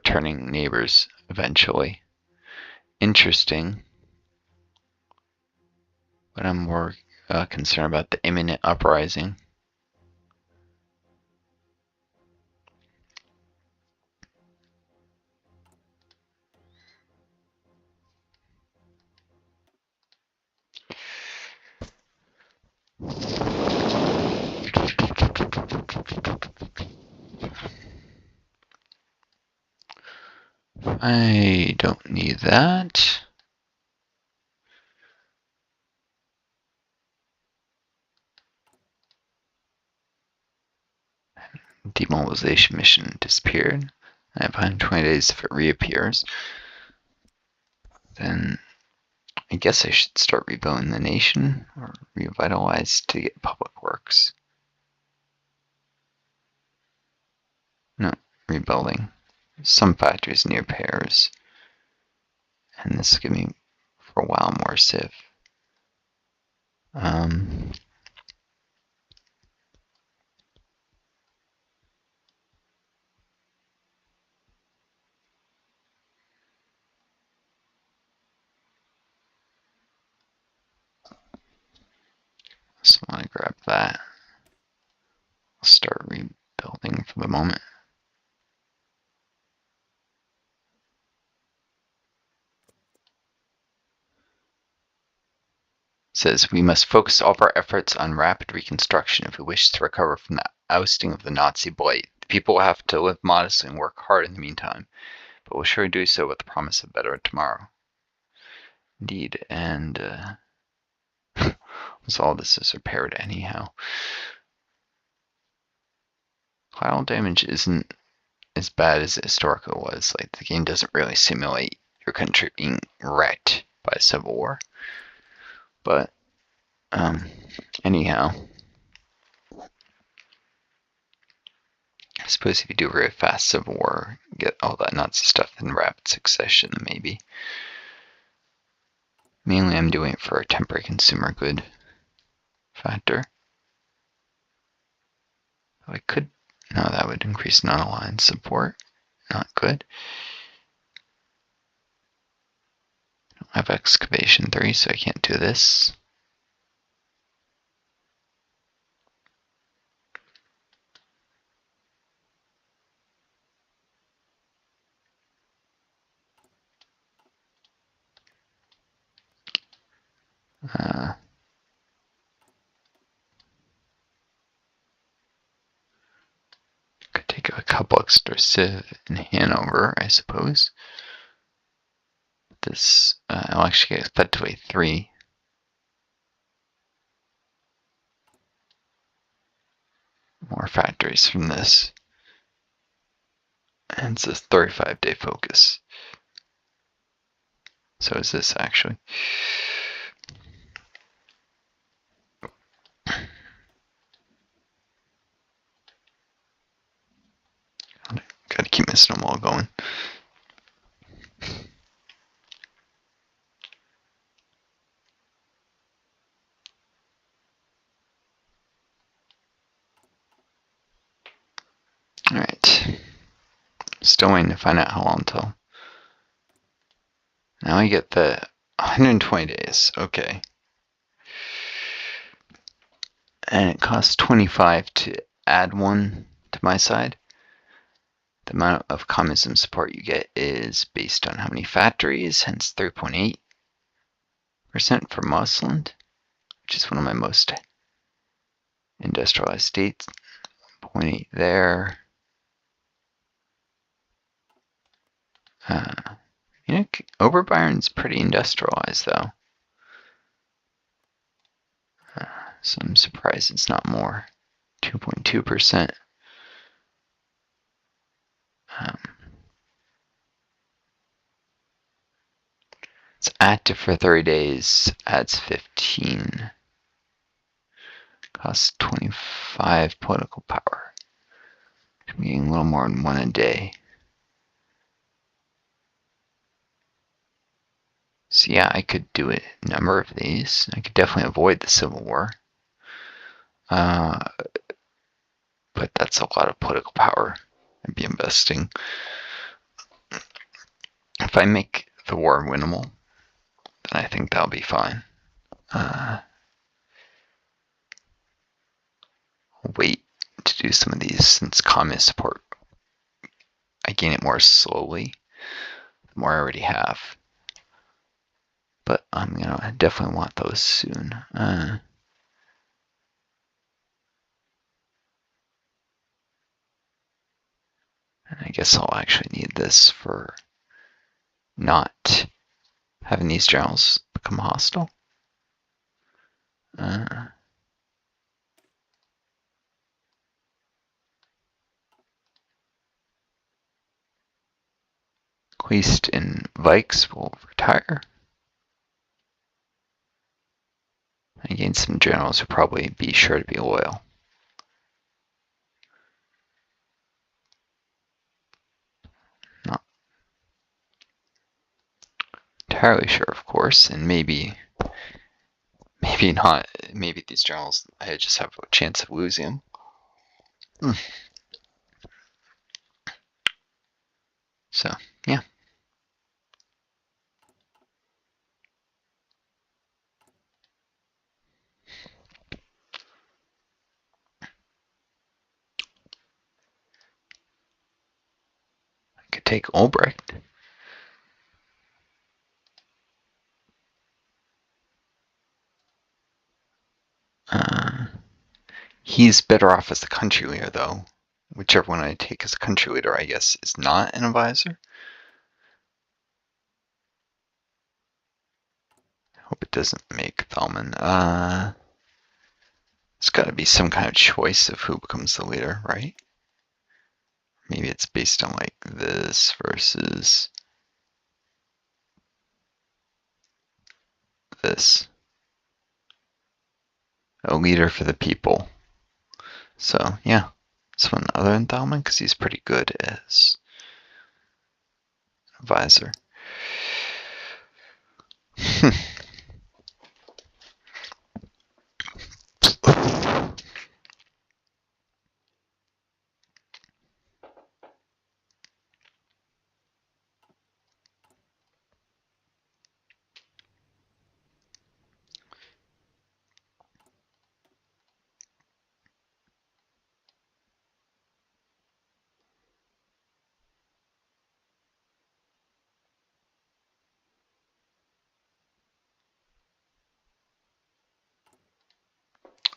turning neighbors eventually. Interesting. But I'm more concerned about the imminent uprising. I don't need that. demobilization mission disappeared. I have 120 days if it reappears. Then I guess I should start rebuilding the nation or revitalize to get public works. No, rebuilding. Some factories near pairs. And this will give me, for a while, more civ. So I want to grab that. I'll start rebuilding for the moment. It says we must focus all of our efforts on rapid reconstruction if we wish to recover from the ousting of the Nazi blight. The people will have to live modestly and work hard in the meantime, but we'll surely do so with the promise of better tomorrow. Indeed, and so all this is repaired anyhow. Collateral damage isn't as bad as it historically was. Like, the game doesn't really simulate your country being wrecked by a civil war. But anyhow, I suppose if you do a really fast civil war, get all that Nazi stuff in rapid succession, maybe. Mainly I'm doing it for a temporary consumer good factor. I could, no, that would increase non-aligned support. Not good. I don't have excavation 3, so I can't do this. Could take a couple extra civ in Hanover, I suppose. This, I'll actually get effectively 3. More factories from this. And it's a 35-day focus. So is this actually. Gotta keep my snowball going. Alright. Still waiting to find out how long till. Now I get the 120 days. Okay. And it costs 25 to add one to my side. The amount of communism support you get is based on how many factories, hence 3.8% for Muslim, which is one of my most industrialized states. 0.8 there. You know, Oberbayern's pretty industrialized though. So I'm surprised it's not more. 2.2%. It's active for 30 days, adds 15. Costs 25 political power. I'm getting a little more than 1 a day. So yeah, I could do a number of these. I could definitely avoid the Civil War. But that's a lot of political power I'd be investing. If I make the war winnable, then I think that'll be fine. I'll wait to do some of these since communist support, I gain it more slowly, the more I already have. But I'm gonna definitely want those soon. And I guess I'll actually need this for not having these generals become hostile. Queest and Vikes will retire. I gained some generals who probably be sure to be loyal. Not entirely sure, of course, and maybe not. Maybe these generals, I just have a chance of losing them. So, yeah. I could take Albrecht. He's better off as the country leader, though. Whichever one I take as a country leader, I guess, is not an advisor. Hope it doesn't make Thalman. There's got to be some kind of choice of who becomes the leader, right? Maybe it's based on like this versus this. A leader for the people. So, yeah. This one other than Thalman, because he's pretty good as advisor.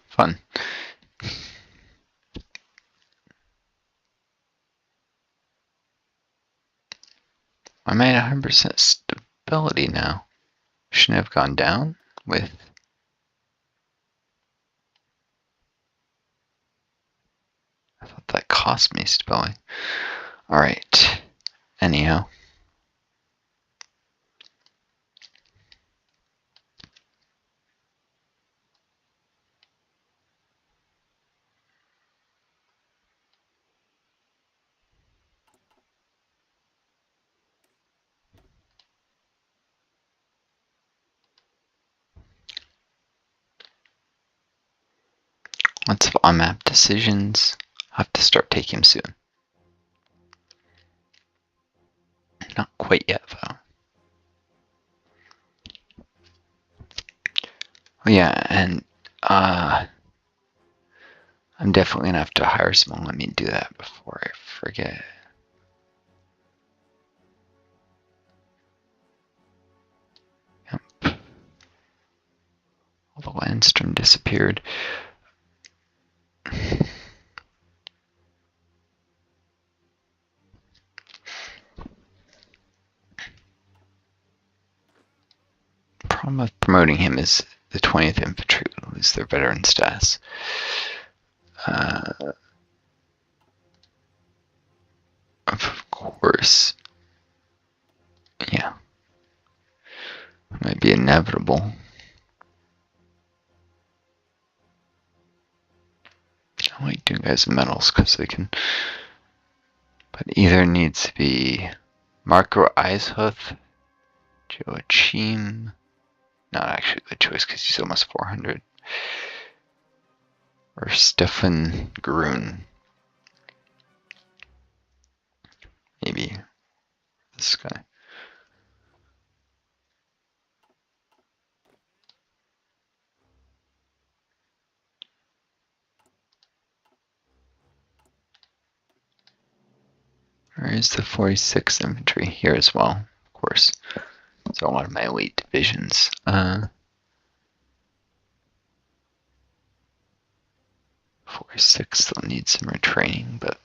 Fun. I'm at 100% stability now. Shouldn't have gone down with. I thought that cost me stability. Alright. Anyhow. Lots of on-map decisions. I'll have to start taking them soon. Not quite yet, though. Oh yeah, and I'm definitely gonna have to hire someone. Let me do that before I forget. Yep. All the Landstrom disappeared. Problem with promoting him is the 20th Infantry will lose their veteran status. Of course. Yeah. Might be inevitable. I like doing guys in medals because they can. But either needs to be Marco Eishuth, Joachim. Not actually a good choice because he's almost 400. Or Stefan Grun. Maybe this guy. Where is the 46th Infantry? Here as well, of course. So a lot of my elite divisions. 46th will need some retraining, but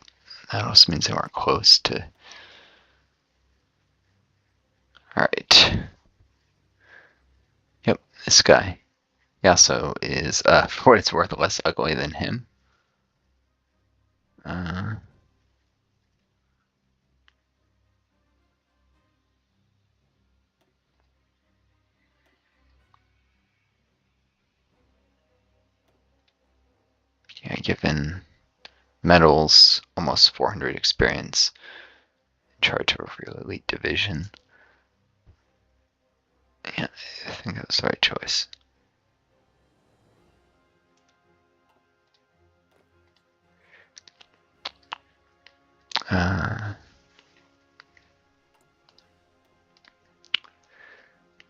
that also means they weren't close to. Alright. Yep, this guy. He also is, for what it's worth, less ugly than him. given medals, almost 400 experience, charge of elite division. Yeah, I think that was the right choice.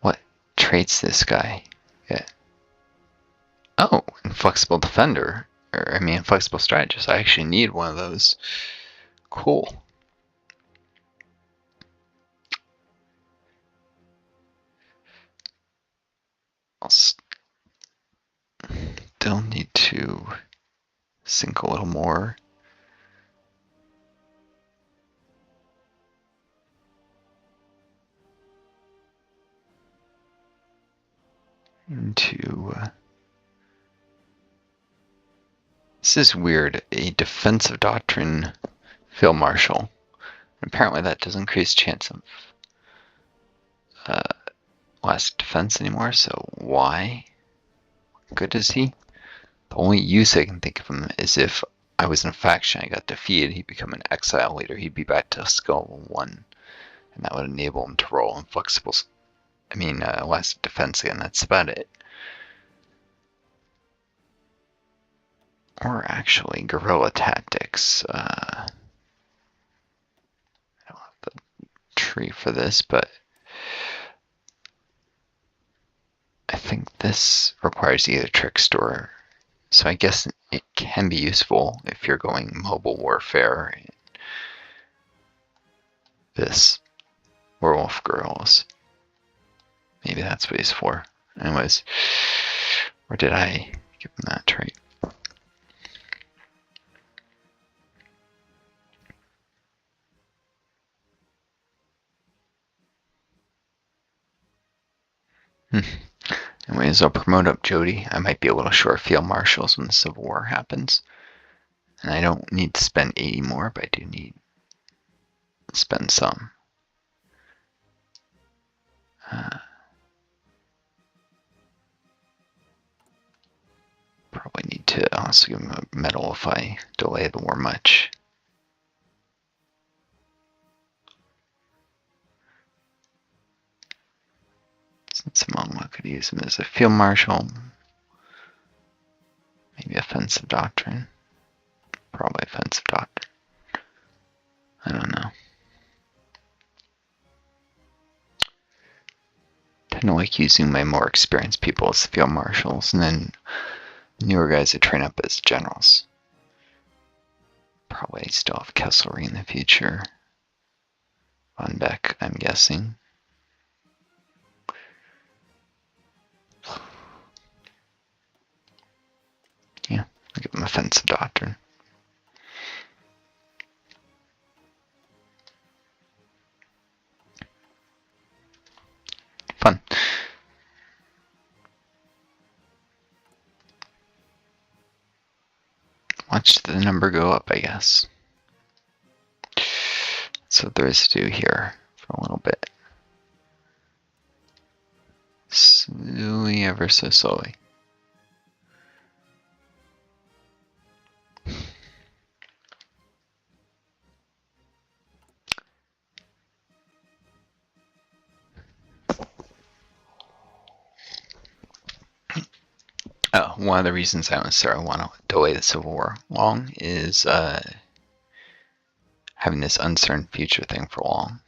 What traits this guy get? Oh, inflexible defender. Or, I mean, inflexible strategist. I actually need one of those. Cool. I'll still need to sync a little more. Into this is weird. A defensive doctrine field marshal. Apparently that doesn't increase chance of last defense anymore. So why? What good is he? The only use I can think of him is if I was in a faction, I got defeated, he'd become an exile leader. He'd be back to skill 1, and that would enable him to roll inflexible. I mean, last defense again. That's about it. Or actually, guerrilla tactics. I don't have the tree for this, but I think this requires either trickster. So I guess it can be useful if you're going mobile warfare. This werewolf guerrillas. Maybe that's what he's for. Anyways, or did I give him that trait? Anyways, I'll promote up Jody. I might be able to short field marshals when the Civil War happens. And I don't need to spend 80 more, but I do need to spend some. Probably need to also give him a medal if I delay the war much. Since Mama could use him as a field marshal. Maybe offensive doctrine. Probably offensive doctrine. I don't know. I tend to like using my more experienced people as field marshals, and then newer guys that train up as generals. Probably still have Kesselry in the future. Von Beck, I'm guessing. Yeah, I'll give him offensive doctrine. Fun. Watch the number go up, I guess. That's what there is to do here for a little bit. Slowly, ever so slowly. One of the reasons I want to delay the Civil War long is having this uncertain future thing for long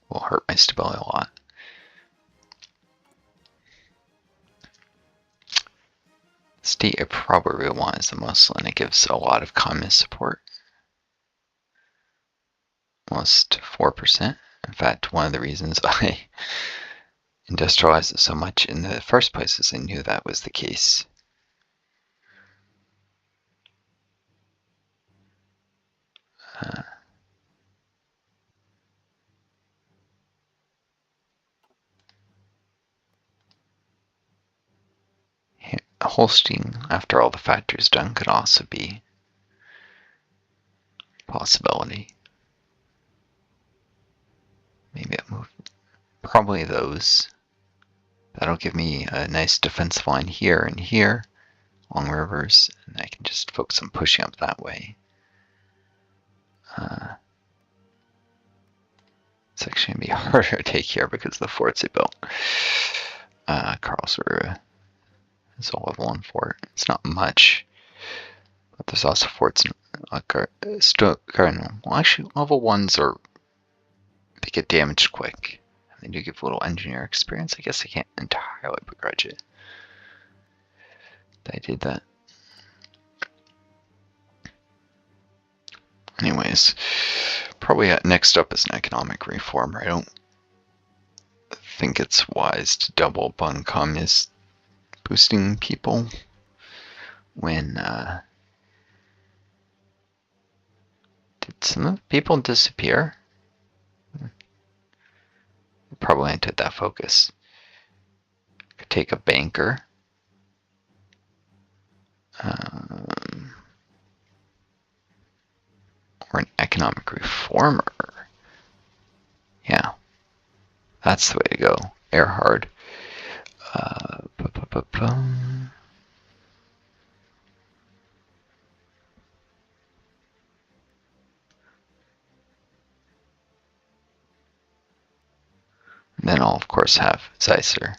will hurt my stability a lot. State I probably really want is the Muslim. It gives a lot of communist support. Almost 4%. In fact, one of the reasons I industrialized it so much in the first place is I knew that was the case. Holstein, after all the factors done, could also be a possibility. Maybe I'll move probably those. That'll give me a nice defensive line here and here. long rivers, and I can just focus on pushing up that way. It's actually going to be harder to take here because of the forts they built. Karlsruhe is a level 1 fort. It's not much, but there's also forts in Stuttgart. Well, actually, level 1s are, they get damaged quick. They do give a little engineer experience. I guess I can't entirely begrudge it. I did that. Anyways, probably next up is an economic reformer. I don't think it's wise to double up on communist boosting people when did some of the people disappear? Probably into that focus. Could take a banker. Or an economic reformer. Yeah, that's the way to go. Erhard. And then I'll of course have Zeisser.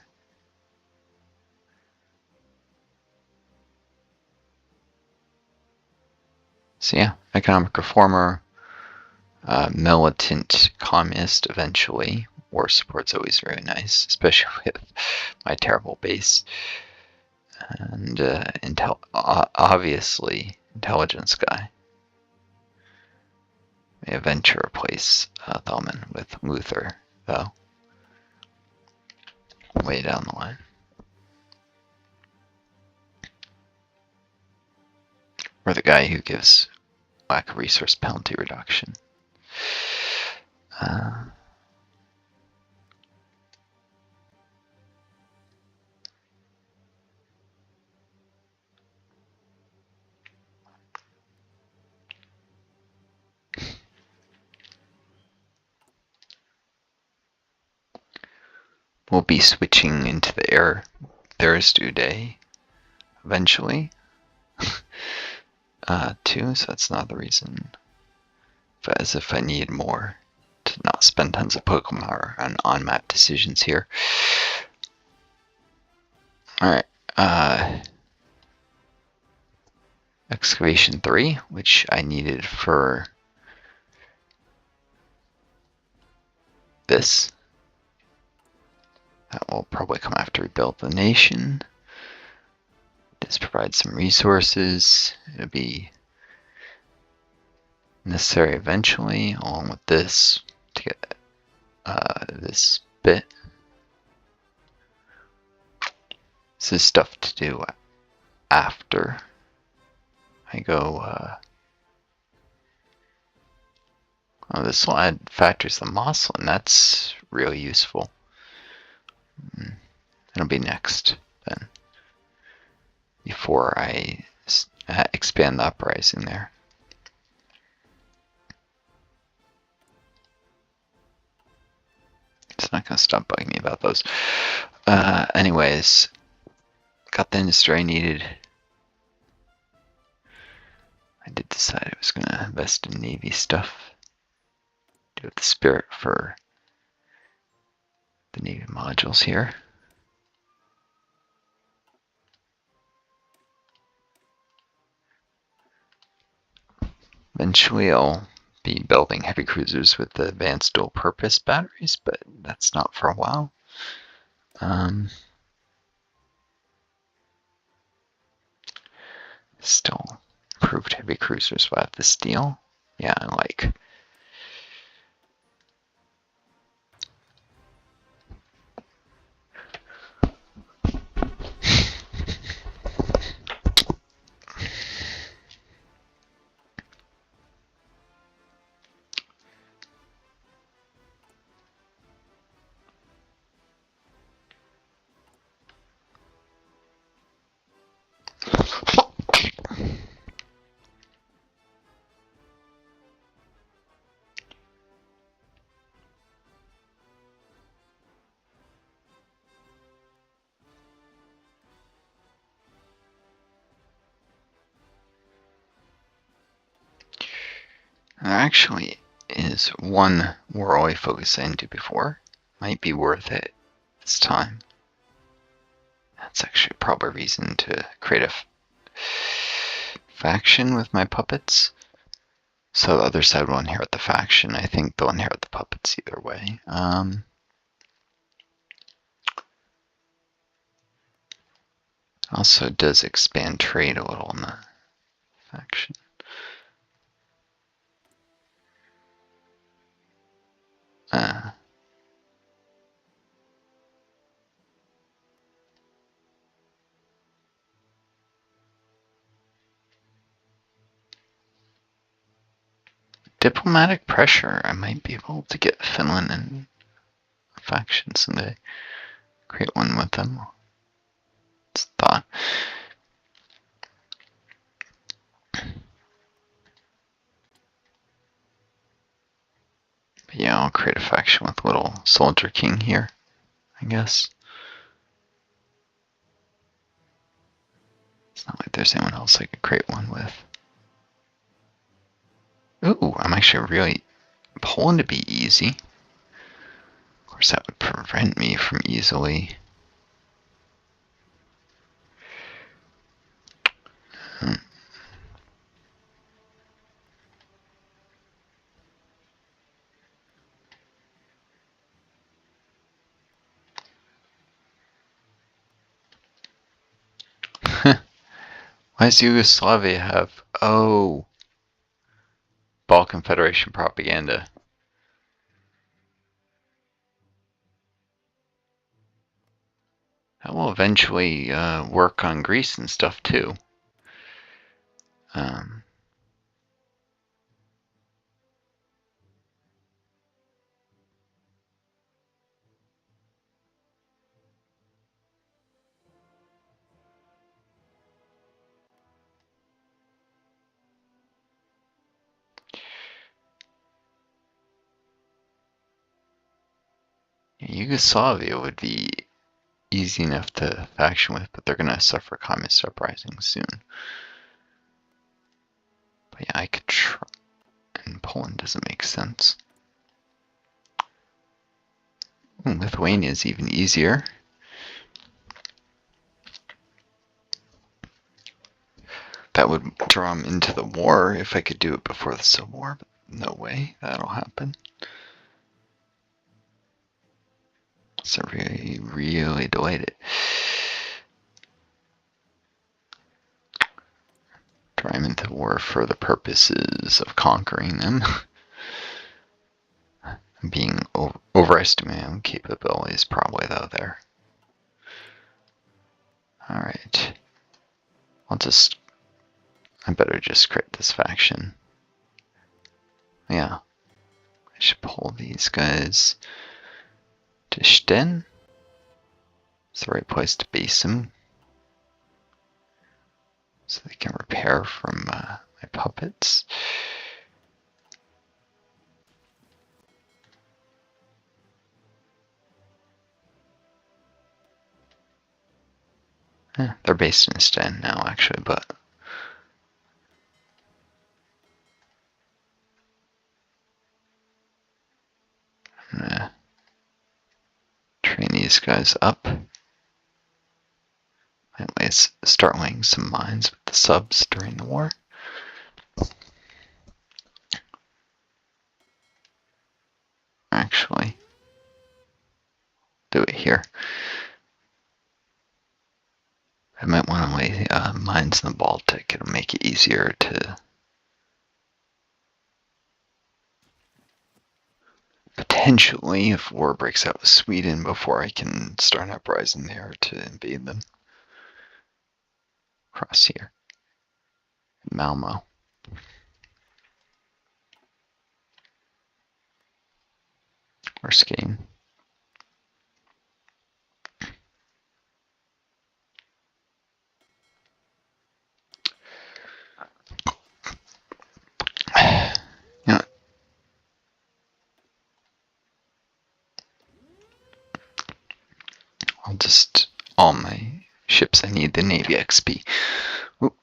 So yeah, economic reformer, militant communist eventually. War support's always very nice, especially with my terrible base. And obviously, intelligence guy. May eventually replace Thalmann with Luther, though. Way down the line. Or the guy who gives lack of resource penalty reduction. We'll be switching into the air Thursday day eventually. Too, so that's not the reason. But as if I need more to not spend tons of Pokemon on on-map decisions here. Alright, Excavation 3, which I needed for this. That will probably come after Rebuild the Nation. Just provide some resources. It'll be necessary eventually, along with this, to get this bit. This is stuff to do after I go. Oh, this will add factors to Moslin. That's really useful. It'll be next then, before I expand the uprising there. It's not going to stop bugging me about those. Anyways, got the industry I needed. I did decide I was going to invest in Navy stuff. Do it with the spirit for the Navy modules here. Eventually I'll be building heavy cruisers with the advanced dual purpose batteries, but that's not for a while. Still improved heavy cruisers will have the steel. Yeah, I like. There actually is one war I focused into before. Might be worth it this time. That's actually probably a reason to create a faction with my puppets. So the other side will inherit the faction. I think they'll inherit the puppets either way. Also does expand trade a little in the faction. Diplomatic pressure. I might be able to get Finland in a faction someday. Create one with them. It's a thought. But yeah, I'll create a faction with little Soldier King here, I guess. It's not like there's anyone else I could create one with. Ooh, I'm actually really Poland to be easy. Of course, that would prevent me from easily. Why does Yugoslavia have, oh, Balkan Federation propaganda? That will eventually work on Greece and stuff too. Yugoslavia would be easy enough to faction with, but they're going to suffer communist uprising soon. But yeah, I could try. And Poland doesn't make sense. Ooh, Lithuania is even easier. That would draw them into the war if I could do it before the Civil War, but no way that'll happen. So really, really delayed it. Draw them into war for the purposes of conquering them. Being overestimating my own capabilities probably though there. Alright. I better just create this faction. Yeah. I should pull these guys to Sten. It's the right place to base them. So they can repair from my puppets. They're based in Sten now, actually, but I'm gonna train these guys up. Let's start laying some mines with the subs during the war. Actually, do it here. I might want to lay mines in the Baltic. It'll make it easier to potentially, if war breaks out with Sweden, before I can start an uprising there to invade them. Across here. Malmo. Or Skane. You know, I'll just, all my ships, I need the Navy XP. Oop.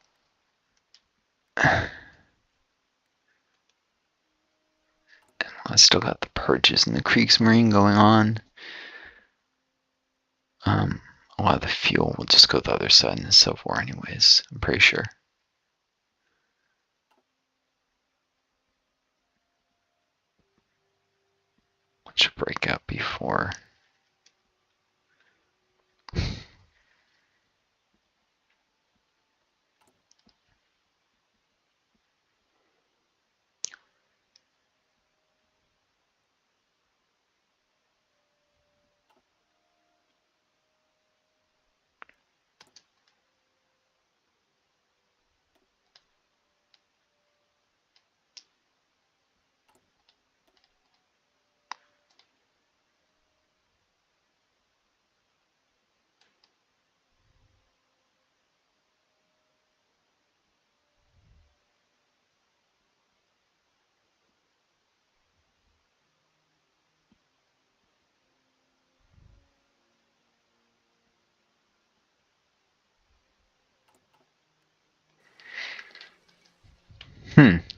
I still got the purges in the Kriegsmarine going on. A lot of the fuel will just go the other side in the Civil War anyways, I'm pretty sure. It should break out before.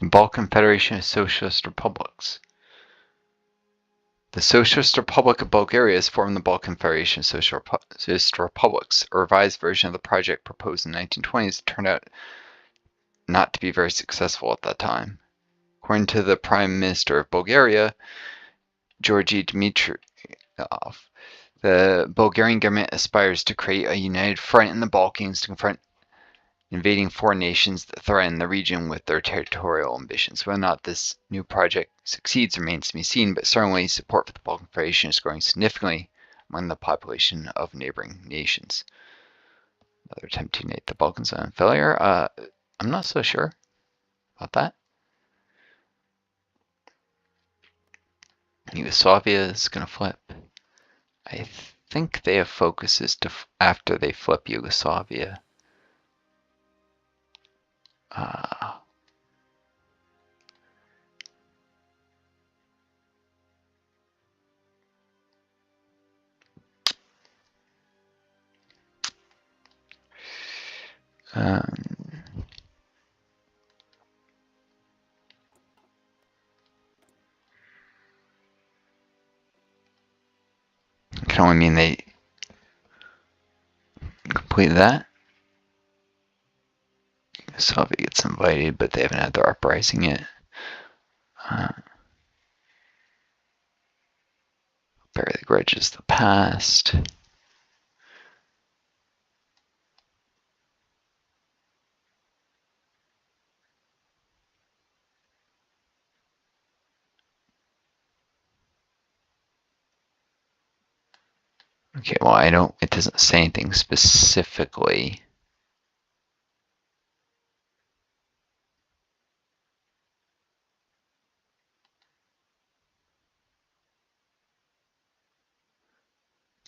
Balkan Federation of Socialist Republics. The Socialist Republic of Bulgaria has formed the Balkan Federation of Socialist Republics. A revised version of the project proposed in the 1920s turned out not to be very successful at that time. According to the Prime Minister of Bulgaria, Georgi Dmitriev, the Bulgarian government aspires to create a united front in the Balkans to confront invading foreign nations that threaten the region with their territorial ambitions. Whether or not this new project succeeds remains to be seen, but certainly support for the Balkan Federation is growing significantly among the population of neighboring nations. Another attempt to unite the Balkans on failure. I'm not so sure about that. Yugoslavia is going to flip. I think they have focuses to after they flip Yugoslavia. Can only mean they complete that. Yugoslavia gets invited, but they haven't had their uprising yet. Bury the grudges of the past. Okay, well, it doesn't say anything specifically.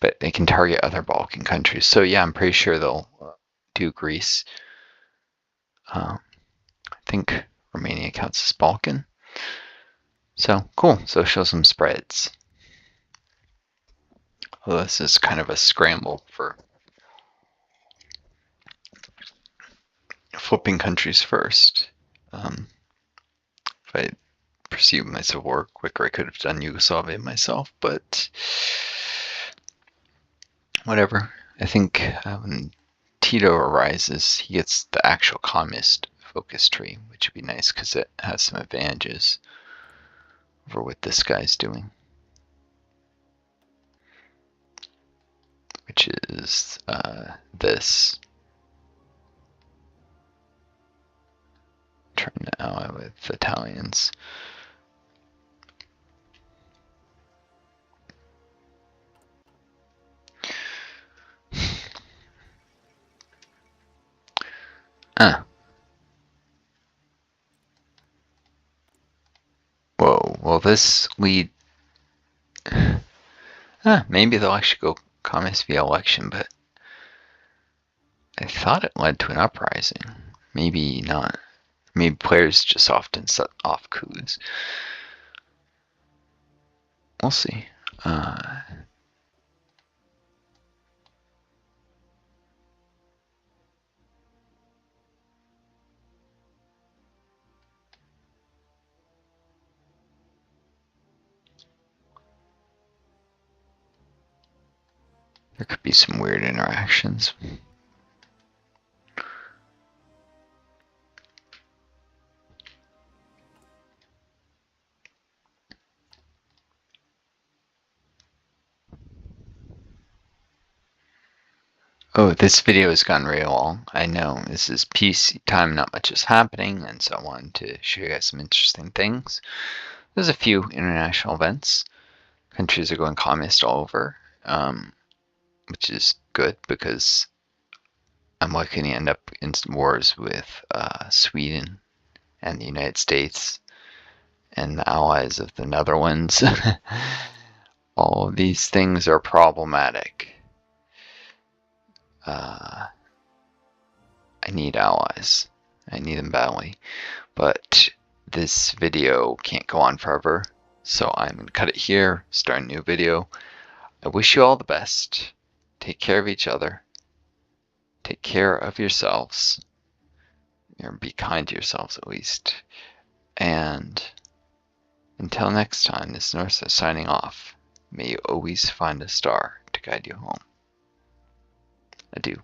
But they can target other Balkan countries. So yeah, I'm pretty sure they'll do Greece. I think Romania counts as Balkan. So cool, socialism spreads. Well, this is kind of a scramble for flipping countries first. If I pursued my Civil War quicker, I could have done Yugoslavia myself, but whatever. I think when Tito arises, he gets the actual communist focus tree, which would be nice because it has some advantages over what this guy's doing, which is this. Trying to ally with Italians. Whoa, will this lead... maybe they'll actually go communist via election, but I thought it led to an uprising. Maybe not. Maybe players just often set off coups. We'll see. There could be some weird interactions. Oh, this video has gone really long. I know this is peace time, not much is happening, and so I wanted to show you guys some interesting things. There's a few international events. Countries are going communist all over, which is good because I'm likely to end up in wars with Sweden and the United States and the allies of the Netherlands. All of these things are problematic. I need allies. I need them badly. But this video can't go on forever, so I'm going to cut it here, start a new video. I wish you all the best. Take care of each other. Take care of yourselves. Or be kind to yourselves at least. And until next time, this is Northstar signing off. May you always find a star to guide you home. Adieu.